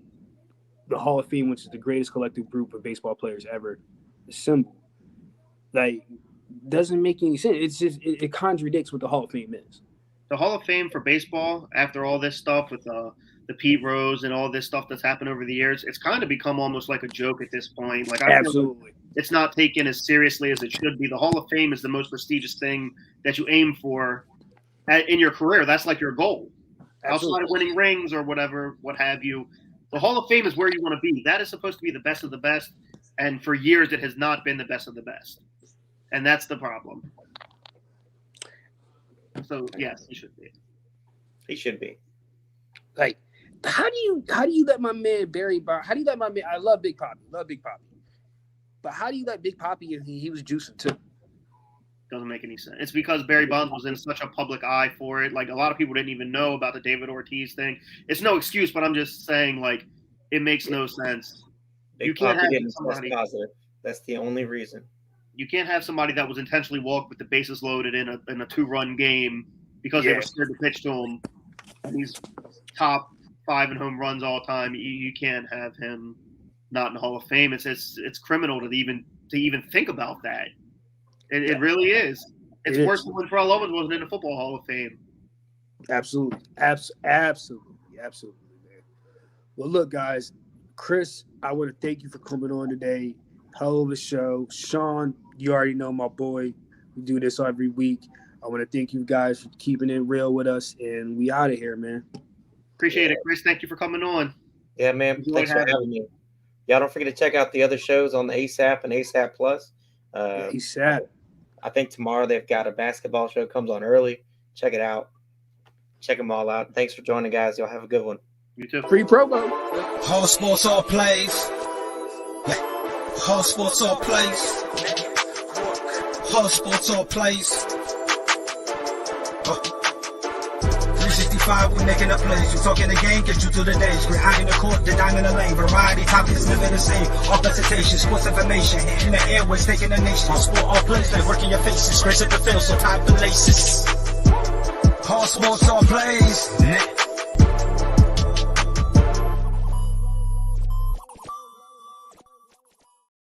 C: the Hall of Fame, which is the greatest collective group of baseball players ever assembled, doesn't make any sense. It's just it contradicts what the Hall of Fame is.
D: The Hall of Fame for baseball, after all this stuff with the Pete Rose and all this stuff that's happened over the years, it's kind of become almost like a joke at this point.
C: Absolutely,
D: it's not taken as seriously as it should be. The Hall of Fame is the most prestigious thing that you aim for in your career. That's like your goal. Outside of winning rings or whatever, what have you, the Hall of Fame is where you want to be. That is supposed to be the best of the best, and for years it has not been the best of the best, and that's the problem. So yes, he should be.
B: He should be.
C: How do you let my man Barry Bonds? How do you let my man? I love Big Papi, but how do you let Big Papi if he was juicing too?
D: Doesn't make any sense. It's because Barry Bonds was in such a public eye for it. A lot of people didn't even know about the David Ortiz thing. It's no excuse, but I'm just saying, it makes no sense.
B: You can't have somebody positive. That's the only reason.
D: You can't have somebody that was intentionally walked with the bases loaded in a 2-run game because they were scared to pitch to him. And he's top 5 in home runs all time. You can't have him not in the Hall of Fame. It's criminal to even think about that. It really is. It's worse than when Terrell Owens wasn't in the Football Hall of Fame.
C: Absolutely. Absolutely, man. Well, look, guys, Chris, I want to thank you for coming on today. Hell of a show. Sean, you already know my boy. We do this every week. I want to thank you guys for keeping it real with us, and we out of here, man.
D: Appreciate it, Chris. Thank you for coming on.
B: Yeah, man. Thanks for having me. Y'all don't forget to check out the other shows on the ASAP and ASAP Plus.
C: ASAP.
B: I think tomorrow they've got a basketball show. Comes on early. Check it out. Check them all out. Thanks for joining, guys. Y'all have a good one.
D: You too.
C: Free promo.
A: All sports, all plays. All sports, all plays. All sports, all plays. 365, we making up plays. You talking the game, get you to the days. We're high in the court, the dime in the lane. Variety, topics, living the same. All presentation, sports information. In the airways, taking the nation. All sport, all plays, like working your faces. Grace at the field, so tie the laces. All sports, all plays.